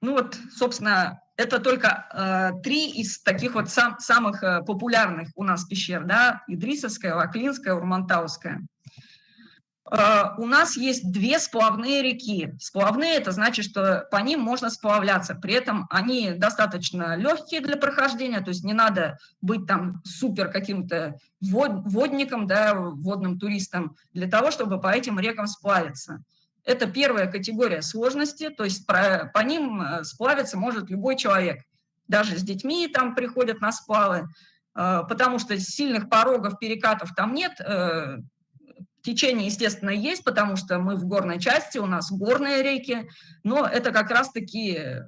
ну вот, собственно, это только 3 из таких вот самых популярных у нас пещер, да, Идрисовская, Лаклинская, Урмантауская. У нас есть 2 сплавные реки. Сплавные – это значит, что по ним можно сплавляться. При этом они достаточно легкие для прохождения, то есть не надо быть там супер каким-то водником, да, водным туристом для того, чтобы по этим рекам сплавиться. Это первая категория сложности, то есть по ним сплавиться может любой человек. Даже с детьми там приходят на сплавы, потому что сильных порогов, перекатов там нет. Течение, естественно, есть, потому что мы в горной части, у нас горные реки, но это как раз-таки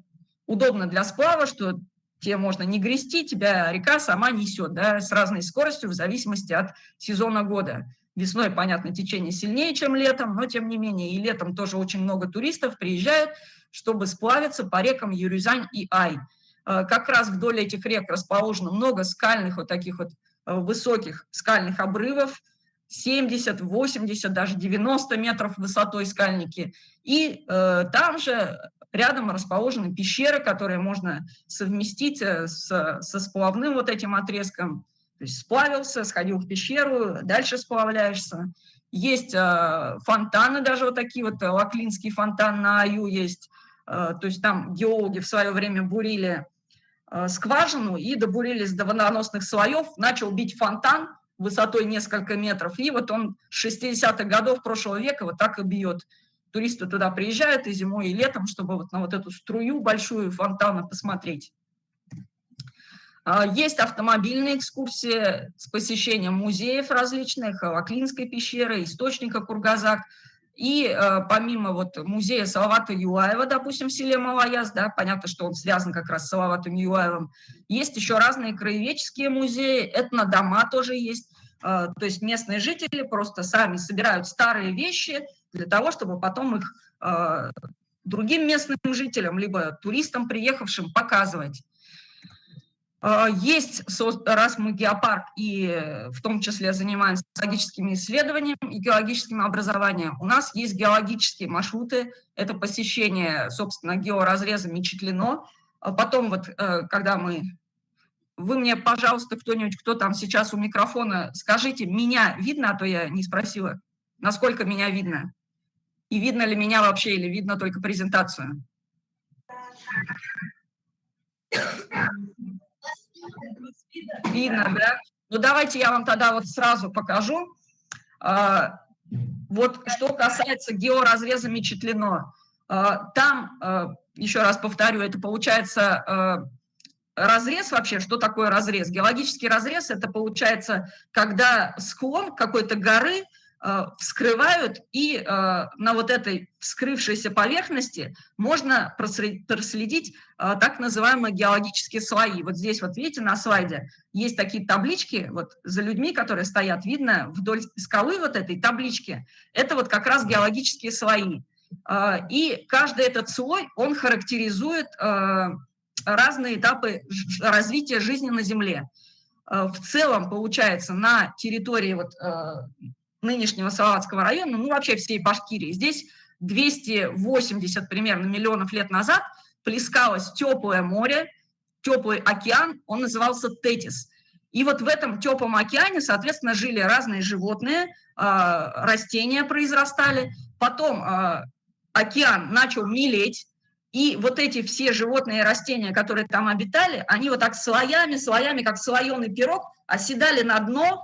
удобно для сплава, что тебе можно не грести, тебя река сама несет, да, с разной скоростью в зависимости от сезона года. Весной, понятно, течение сильнее, чем летом, но тем не менее и летом тоже очень много туристов приезжают, чтобы сплавиться по рекам Юрюзань и Ай. Как раз вдоль этих рек расположено много скальных вот таких вот высоких скальных обрывов, 70, 80, даже 90 метров высотой скальники. И там же рядом расположены пещеры, которые можно совместить со сплавным вот этим отрезком. То есть сплавился, сходил в пещеру, дальше сплавляешься. Есть фонтаны, даже вот такие вот, Лаклинский фонтан на Аю есть. То есть там геологи в свое время бурили скважину и добурились до водоносных слоев, начал бить фонтан высотой несколько метров, и вот он с 60-х годов прошлого века вот так и бьет. Туристы туда приезжают и зимой, и летом, чтобы вот на вот эту струю большую фонтана посмотреть. Есть автомобильные экскурсии с посещением музеев различных, Лаклинской пещеры, источника Кургазак. И помимо вот музея Салавата Юлаева, допустим, в селе Малаяз, да, понятно, что он связан как раз с Салаватом Юлаевым, есть еще разные краеведческие музеи, этнодома тоже есть. То есть местные жители просто сами собирают старые вещи для того, чтобы потом их другим местным жителям, либо туристам, приехавшим, показывать. Есть, раз мы геопарк и в том числе занимаемся геологическими исследованиями и геологическим образованием, у нас есть геологические маршруты, это посещение, собственно, георазреза Мечетлино. Потом вот, когда вы мне, пожалуйста, кто-нибудь, кто там сейчас у микрофона, скажите, меня видно, а то я не спросила, насколько меня видно? И видно ли меня вообще, или видно только презентацию? Видно, да? Ну, давайте я вам тогда вот сразу покажу. Вот что касается георазреза Мечетлино. Там, еще раз повторю, это получается разрез вообще. Что такое разрез? Геологический разрез – это получается, когда склон какой-то горы вскрывают, и на вот этой вскрывшейся поверхности можно проследить так называемые геологические слои. Вот здесь вот видите на слайде есть такие таблички, вот за людьми, которые стоят, видно вдоль скалы вот этой таблички, это вот как раз геологические слои. И каждый этот слой, он характеризует разные этапы развития жизни на Земле. В целом, получается, на территории вот нынешнего Салаватского района, ну вообще всей Башкирии, здесь 280 примерно миллионов лет назад плескалось теплое море, теплый океан, он назывался Тетис. И вот в этом теплом океане, соответственно, жили разные животные, растения произрастали, потом океан начал мелеть, и вот эти все животные и растения, которые там обитали, они вот так слоями, как слоеный пирог, оседали на дно.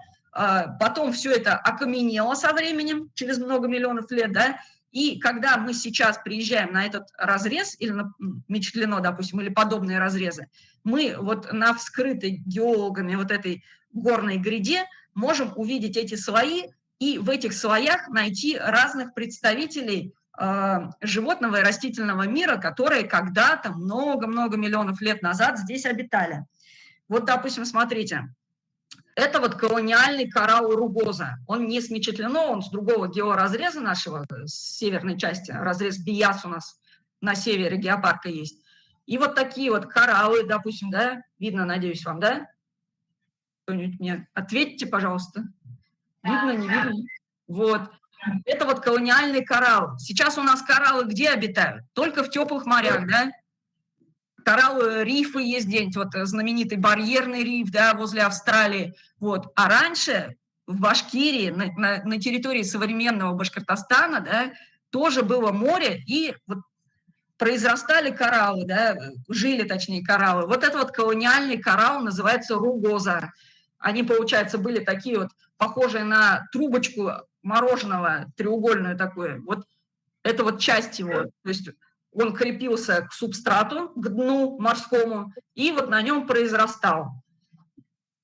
Потом все это окаменело со временем, через много миллионов лет, да, и когда мы сейчас приезжаем на этот разрез, или на Мечетлино, допустим, или подобные разрезы, мы вот на вскрытой геологами вот этой горной гряде можем увидеть эти слои и в этих слоях найти разных представителей животного и растительного мира, которые когда-то, много-много миллионов лет назад здесь обитали. Вот, допустим, смотрите, это вот колониальный коралл ругоза. Он не с Мечетлино, он с другого георазреза нашего, с северной части, разрез Бияс у нас на севере геопарка есть. И вот такие вот кораллы, допустим, да, видно, надеюсь, вам, да? Кто-нибудь мне ответьте, пожалуйста. Видно, не видно? Вот. Это вот колониальный коралл. Сейчас у нас кораллы где обитают? Только в теплых морях, да? Кораллы, рифы есть где-нибудь, вот знаменитый барьерный риф, да, возле Австралии. Вот. А раньше в Башкирии, на территории современного Башкортостана, да, тоже было море, и вот произрастали кораллы, да, жили, точнее, кораллы. Вот это вот колониальный коралл называется ругоза. Они, получается, были такие вот, похожие на трубочку мороженого, треугольную такую. Вот это вот часть его, то есть он крепился к субстрату, к дну морскому, и вот на нем произрастал.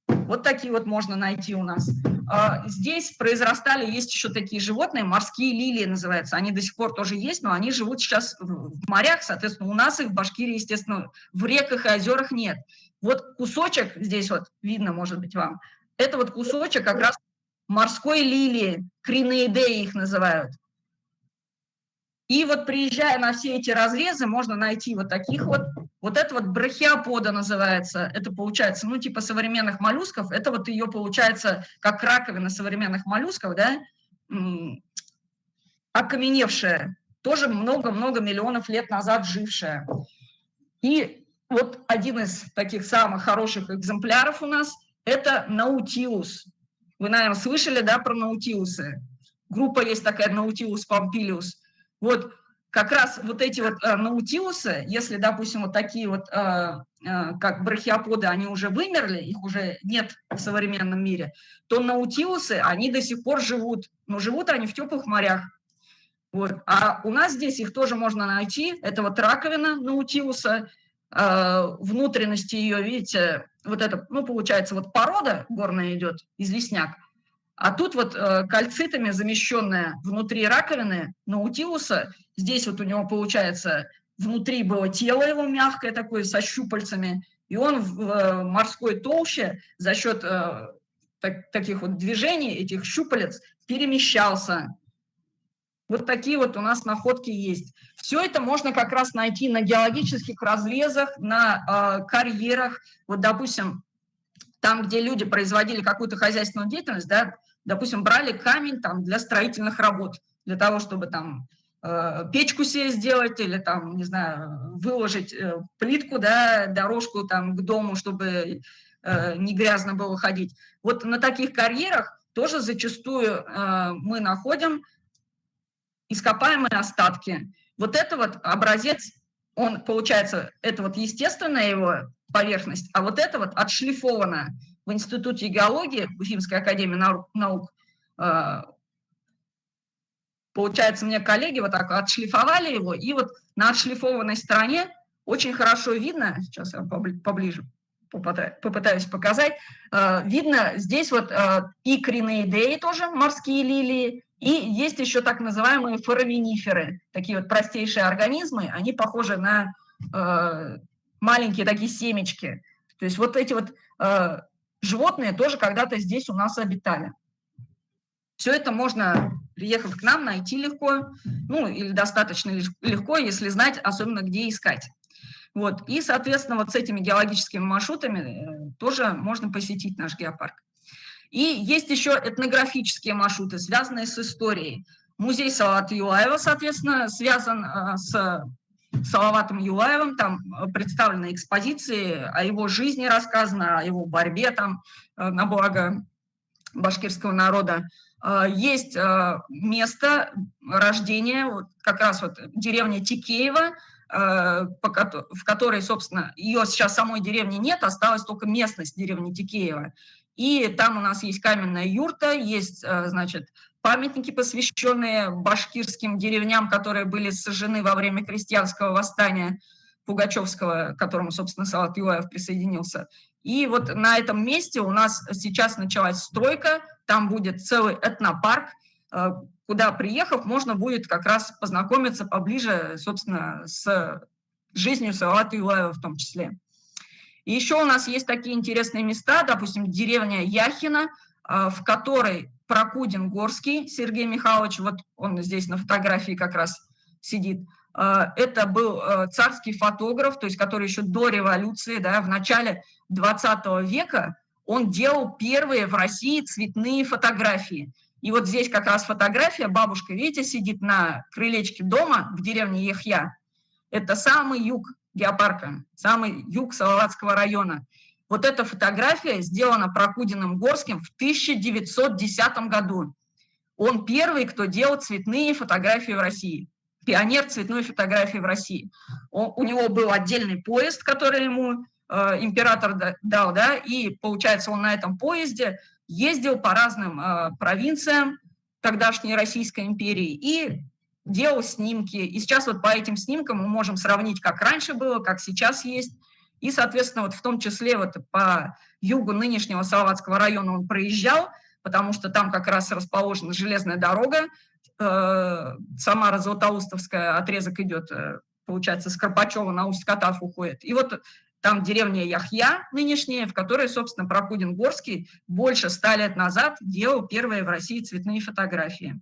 Вот такие вот можно найти у нас. Здесь произрастали, есть еще такие животные, морские лилии называются. Они до сих пор тоже есть, но они живут сейчас в морях, соответственно, у нас их в Башкирии, естественно, в реках и озерах нет. Вот кусочек, здесь вот видно, может быть, вам, это вот кусочек как раз морской лилии, кринеидеи их называют. И вот приезжая на все эти разрезы, можно найти вот таких вот. Вот это вот брахиопода называется. Это получается, ну, типа современных моллюсков. Это вот ее получается, как раковина современных моллюсков, да, окаменевшая. Тоже много-много миллионов лет назад жившая. И вот один из таких самых хороших экземпляров у нас – это наутилус. Вы, наверное, слышали, да, про наутилусы? Группа есть такая, наутилус помпилиус. Вот как раз вот эти вот наутилусы, если, допустим, вот такие вот, как брахиоподы, они уже вымерли, их уже нет в современном мире, то наутилусы, они до сих пор живут, но живут они в теплых морях. Вот. А у нас здесь их тоже можно найти. Это вот раковина наутилуса, внутренности ее, видите, вот это, ну, получается, вот порода горная идет, известняк. А тут вот кальцитами замещенная внутри раковины наутилуса, здесь вот у него получается, внутри было тело его мягкое такое, со щупальцами, и он в морской толще за счет таких вот движений, этих щупалец, перемещался. Вот такие вот у нас находки есть. Все это можно как раз найти на геологических разрезах, на карьерах. Вот, допустим, там, где люди производили какую-то хозяйственную деятельность, да, допустим, брали камень там для строительных работ, для того, чтобы там печку себе сделать или там, не знаю, выложить плитку, да, дорожку там к дому, чтобы не грязно было ходить. Вот на таких карьерах тоже зачастую мы находим ископаемые остатки. Вот это вот образец, он, получается, это вот естественная его поверхность, а вот это вот отшлифовано в Институте геологии Уфимской академии наук. Получается, мне коллеги вот так отшлифовали его, и вот на отшлифованной стороне очень хорошо видно, сейчас я поближе попытаюсь показать, видно здесь вот и кринеидеи тоже, морские лилии, и есть еще так называемые фораминиферы, такие вот простейшие организмы, они похожи на маленькие такие семечки. То есть вот эти вот животные тоже когда-то здесь у нас обитали. Все это можно, приехав к нам, найти легко, ну или достаточно легко, если знать, особенно где искать. Вот. И, соответственно, вот с этими геологическими маршрутами тоже можно посетить наш геопарк. И есть еще этнографические маршруты, связанные с историей. Музей Салавата Юлаева, соответственно, связан с Салаватом Юлаевым, там представлены экспозиции, о его жизни рассказано, о его борьбе там на благо башкирского народа. Есть место рождения, вот как раз вот деревня Тикеево, в которой, собственно, ее сейчас самой деревни нет, осталась только местность деревни Тикеево. И там у нас есть каменная юрта, есть, значит, памятники, посвященные башкирским деревням, которые были сожжены во время крестьянского восстания Пугачевского, к которому, собственно, Салават Юлаев присоединился. И вот на этом месте у нас сейчас началась стройка, там будет целый этнопарк, куда, приехав, можно будет как раз познакомиться поближе, собственно, с жизнью Салавата Юлаева в том числе. И еще у нас есть такие интересные места, допустим, деревня Яхина, в которой Прокудин-Горский Сергей Михайлович, вот он здесь на фотографии как раз сидит, это был царский фотограф, то есть который еще до революции, да, в начале 20 века, он делал первые в России цветные фотографии. И вот здесь как раз фотография, бабушка, видите, сидит на крылечке дома в деревне Яхья. Это самый юг геопарка, самый юг Салаватского района. Вот эта фотография сделана Прокудиным-Горским в 1910 году. Он первый, кто делал цветные фотографии в России. Пионер цветной фотографии в России. У него был отдельный поезд, который ему император дал, да, и, получается, он на этом поезде ездил по разным провинциям тогдашней Российской империи и делал снимки. И сейчас вот по этим снимкам мы можем сравнить, как раньше было, как сейчас есть. И, соответственно, вот в том числе вот по югу нынешнего Салаватского района он проезжал, потому что там как раз расположена железная дорога, Самара-Златоустовская отрезок идет, получается, с Карпачева на Усть-Катав уходит. И вот там деревня Яхья нынешняя, в которой, собственно, Прокудин-Горский больше 100 лет назад делал первые в России цветные фотографии.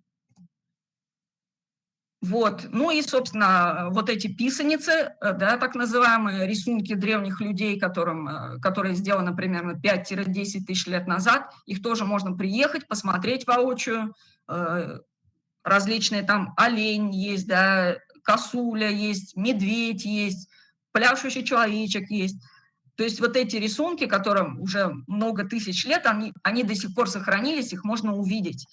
Вот. Ну и, собственно, вот эти писаницы, да, так называемые рисунки древних людей, которые сделаны примерно 5-10 тысяч лет назад, их тоже можно приехать, посмотреть воочию. Различные там олень есть, да, косуля есть, медведь есть, пляшущий человечек есть. То есть вот эти рисунки, которым уже много тысяч лет, они до сих пор сохранились, их можно увидеть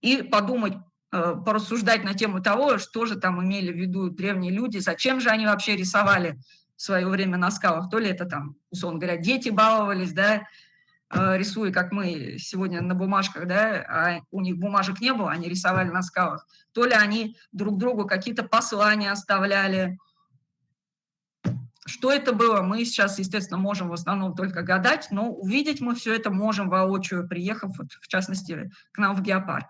и подумать, порассуждать на тему того, что же там имели в виду древние люди, зачем же они вообще рисовали в свое время на скалах. То ли это там, условно говоря, дети баловались, да, рисуя, как мы сегодня на бумажках, да, а у них бумажек не было, они рисовали на скалах. То ли они друг другу какие-то послания оставляли. Что это было, мы сейчас, естественно, можем в основном только гадать, но увидеть мы все это можем воочию, приехав, вот, в частности, к нам в геопарк.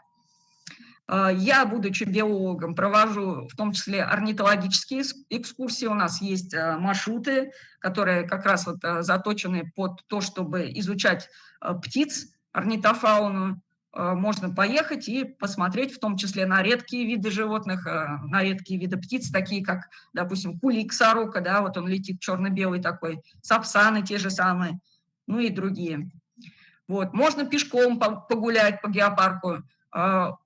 Я, будучи биологом, провожу в том числе орнитологические экскурсии. У нас есть маршруты, которые как раз вот заточены под то, чтобы изучать птиц, орнитофауну. Можно поехать и посмотреть в том числе на редкие виды животных, на редкие виды птиц, такие как, допустим, кулик-сорока, да, вот он летит черно-белый такой, сапсаны те же самые, ну и другие. Вот. Можно пешком погулять по геопарку.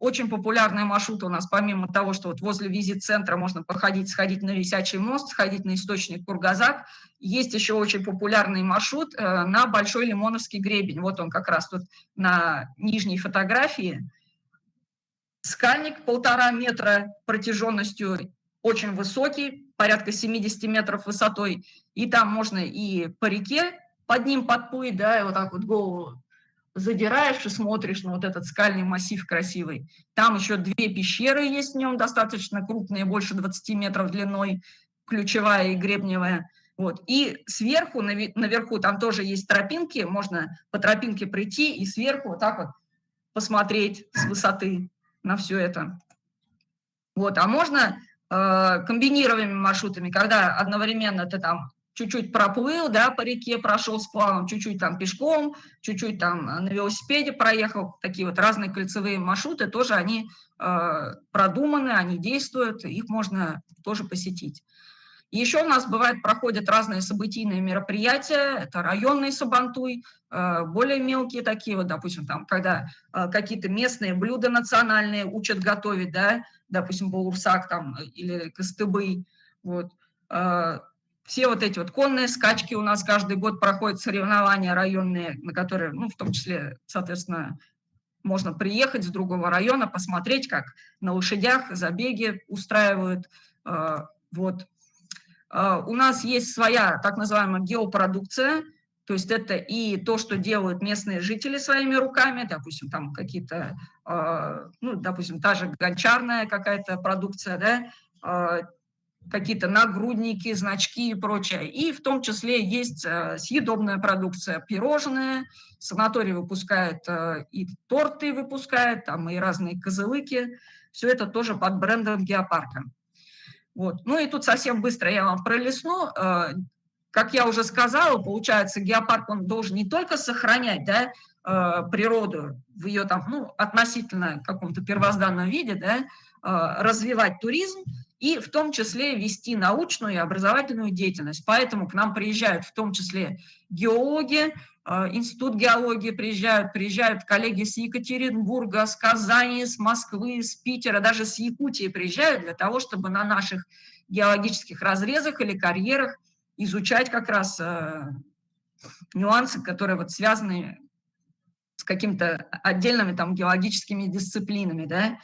Очень популярные маршруты у нас, помимо того, что вот возле визит-центра можно походить, сходить на Висячий мост, сходить на источник Кургазак, есть еще очень популярный маршрут на Большой Лимоновский гребень. Вот он как раз тут на нижней фотографии. Скальник 1,5 метра протяженностью, очень высокий, порядка 70 метров высотой. И там можно и по реке под ним подплыть, да, и вот так вот голову задираешь и смотришь на вот этот скальный массив красивый. Там еще 2 пещеры есть в нем, достаточно крупные, больше 20 метров длиной, ключевая и гребневая. Вот. И сверху, наверху, там тоже есть тропинки, можно по тропинке прийти и сверху вот так вот посмотреть с высоты на все это. Вот. А можно комбинированными маршрутами, когда одновременно ты там чуть-чуть проплыл, да, по реке, прошел сплавом, чуть-чуть там пешком, чуть-чуть там на велосипеде проехал. Такие вот разные кольцевые маршруты тоже, они продуманы, они действуют, их можно тоже посетить. Еще у нас бывает, проходят разные событийные мероприятия, это районный сабантуй, более мелкие такие, вот, допустим, там, когда какие-то местные блюда национальные учат готовить, да, допустим, баурсак там или кыстыбый, вот. Все вот эти вот конные скачки у нас каждый год проходят, соревнования районные, на которые, ну, в том числе, соответственно, можно приехать с другого района, посмотреть, как на лошадях забеги устраивают. Вот. У нас есть своя так называемая геопродукция, то есть это и то, что делают местные жители своими руками, допустим, там какие-то, ну, допустим, та же гончарная какая-то продукция, да, какие-то нагрудники, значки и прочее. И в том числе есть съедобная продукция, пирожные. Санаторий выпускает и торты выпускает, там и разные козылыки. Все это тоже под брендом Геопарка. Вот. Ну и тут совсем быстро я вам пролистну. Как я уже сказала, получается, геопарк, он должен не только сохранять, да, природу в ее там, ну, относительно каком-то первозданном виде, да, развивать туризм и в том числе вести научную и образовательную деятельность. Поэтому к нам приезжают в том числе геологи, Институт геологии приезжают коллеги с Екатеринбурга, с Казани, с Москвы, с Питера, даже с Якутии приезжают для того, чтобы на наших геологических разрезах или карьерах изучать как раз нюансы, которые вот связаны с какими-то отдельными там геологическими дисциплинами, да.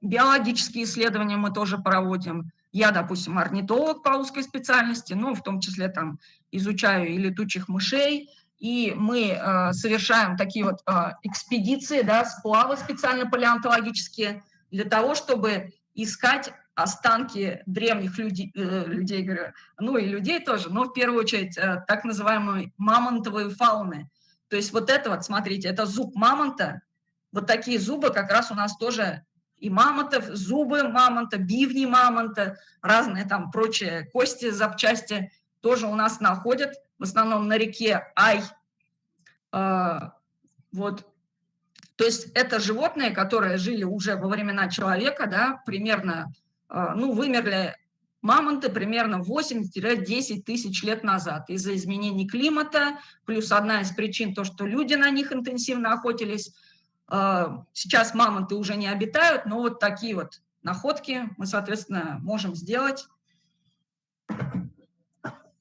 Биологические исследования мы тоже проводим. Я, допустим, орнитолог по узкой специальности, ну, в том числе там изучаю и летучих мышей, и мы совершаем такие вот экспедиции, да, сплавы специально палеонтологические для того, чтобы искать останки древних людей, говорю, ну и людей тоже, но в первую очередь так называемой мамонтовой фауны. То есть вот это вот, смотрите, это зуб мамонта, вот такие зубы как раз у нас тоже и мамонтов, зубы мамонта, бивни мамонта, разные там прочие кости, запчасти тоже у нас находят, в основном на реке Ай. Вот. То есть это животные, которые жили уже во времена человека, да, примерно, ну, вымерли мамонты примерно 8-10 тысяч лет назад из-за изменений климата, плюс одна из причин то, что люди на них интенсивно охотились. Сейчас мамонты уже не обитают, но вот такие вот находки мы, соответственно, можем сделать.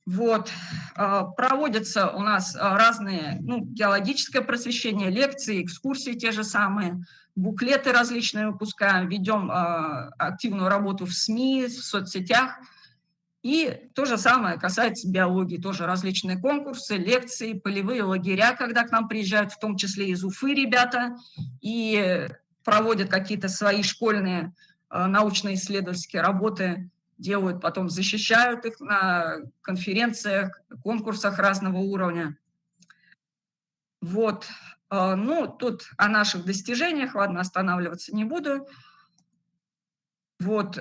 Вот. Проводятся у нас разные, ну, геологическое просвещение, лекции, экскурсии те же самые, буклеты различные выпускаем, ведем активную работу в СМИ, в соцсетях. И то же самое касается биологии, тоже различные конкурсы, лекции, полевые лагеря, когда к нам приезжают, в том числе из Уфы ребята, и проводят какие-то свои школьные научно-исследовательские работы, делают, потом защищают их на конференциях, конкурсах разного уровня. Вот. Ну, тут о наших достижениях, ладно, останавливаться не буду. Вот.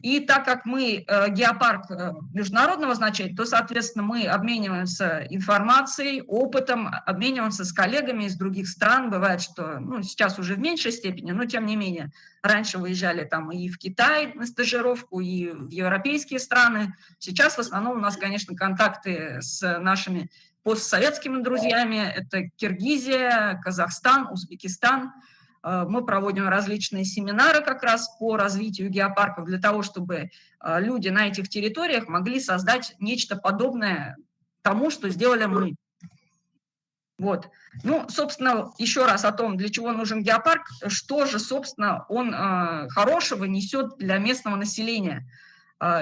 И так как мы геопарк международного значения, то, соответственно, мы обмениваемся информацией, опытом, обмениваемся с коллегами из других стран. Бывает, что, ну, сейчас уже в меньшей степени, но тем не менее, раньше выезжали там и в Китай на стажировку, и в европейские страны. Сейчас в основном у нас, конечно, контакты с нашими постсоветскими друзьями. Это Киргизия, Казахстан, Узбекистан. Мы проводим различные семинары как раз по развитию геопарков для того, чтобы люди на этих территориях могли создать нечто подобное тому, что сделали мы. Вот. Ну, собственно, еще раз о том, для чего нужен геопарк, что же, собственно, он хорошего несет для местного населения.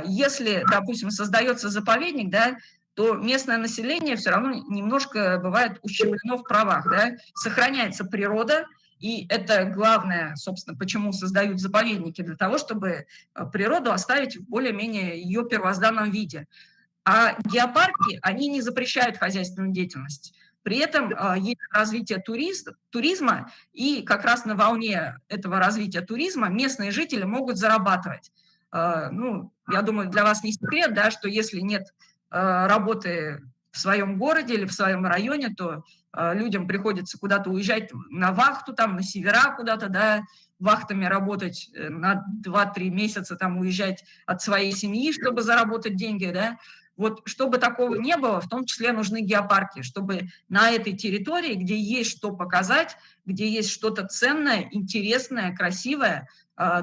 Если, допустим, создается заповедник, да, то местное население все равно немножко бывает ущемлено в правах, да, сохраняется природа. И это главное, собственно, почему создают заповедники, для того, чтобы природу оставить в более-менее ее первозданном виде. А геопарки, они не запрещают хозяйственную деятельность. При этом есть развитие туризма, и как раз на волне этого развития туризма местные жители могут зарабатывать. Ну, я думаю, для вас не секрет, да, что если нет работы в своем городе или в своем районе, то людям приходится куда-то уезжать на вахту, там, на севера куда-то, да, вахтами работать на 2-3 месяца, там, уезжать от своей семьи, чтобы заработать деньги, да. Вот чтобы такого не было, в том числе нужны геопарки, чтобы на этой территории, где есть что показать, где есть что-то ценное, интересное, красивое,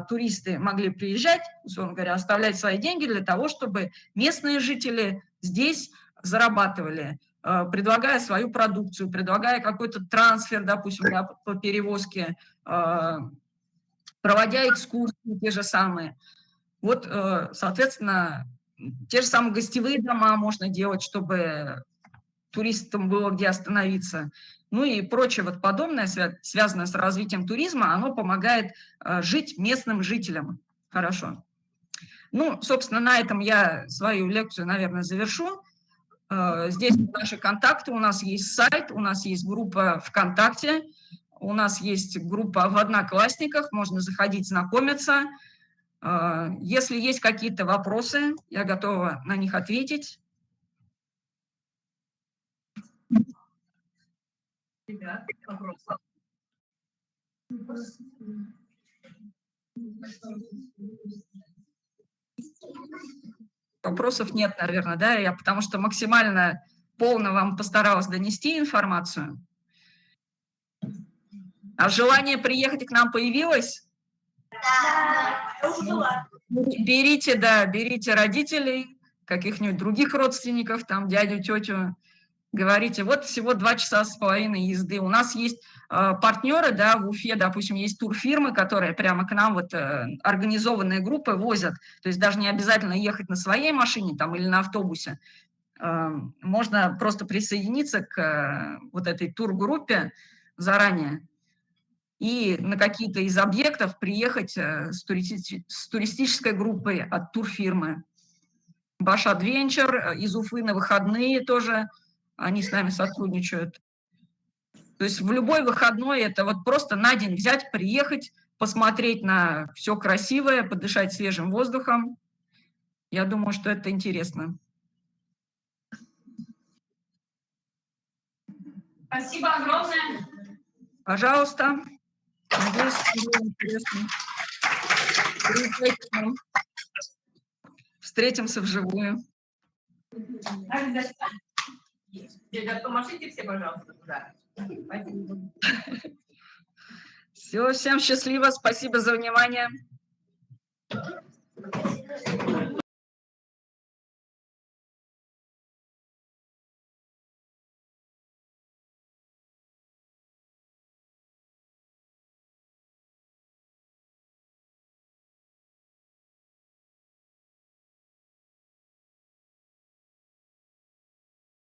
туристы могли приезжать, условно говоря, оставлять свои деньги для того, чтобы местные жители здесь зарабатывали, предлагая свою продукцию, предлагая какой-то трансфер, допустим, да, по перевозке, проводя экскурсии те же самые. Вот, соответственно, те же самые гостевые дома можно делать, чтобы туристам было где остановиться. Ну и прочее вот подобное, связанное с развитием туризма, оно помогает жить местным жителям. Хорошо. Ну, собственно, на этом я свою лекцию, наверное, завершу. Здесь наши контакты, у нас есть сайт, у нас есть группа ВКонтакте, у нас есть группа в Одноклассниках, можно заходить, знакомиться. Если есть какие-то вопросы, я готова на них ответить. Ребят, вопросы? Вопросов нет, наверное, да, потому что максимально полно вам постаралась донести информацию. А желание приехать к нам появилось? Да. Берите, да, берите родителей, каких-нибудь других родственников, там, дядю, тетю, говорите, вот всего 2,5 часа езды. У нас есть партнеры, да, в Уфе, допустим, есть турфирмы, которые прямо к нам, вот, организованные группы возят, то есть даже не обязательно ехать на своей машине там или на автобусе, можно просто присоединиться к вот этой тургруппе заранее и на какие-то из объектов приехать с туристической группой от турфирмы. Баш Адвенчер из Уфы на выходные тоже, они с нами сотрудничают. То есть в любой выходной это вот просто на день взять, приехать, посмотреть на все красивое, подышать свежим воздухом. Я думаю, что это интересно. Спасибо огромное. Пожалуйста. Надеюсь, было интересно. Приезжайте к нам. Встретимся вживую. Обязательно. Ребят, помашите все, пожалуйста, туда. Спасибо. Все, всем счастливо. Спасибо за внимание.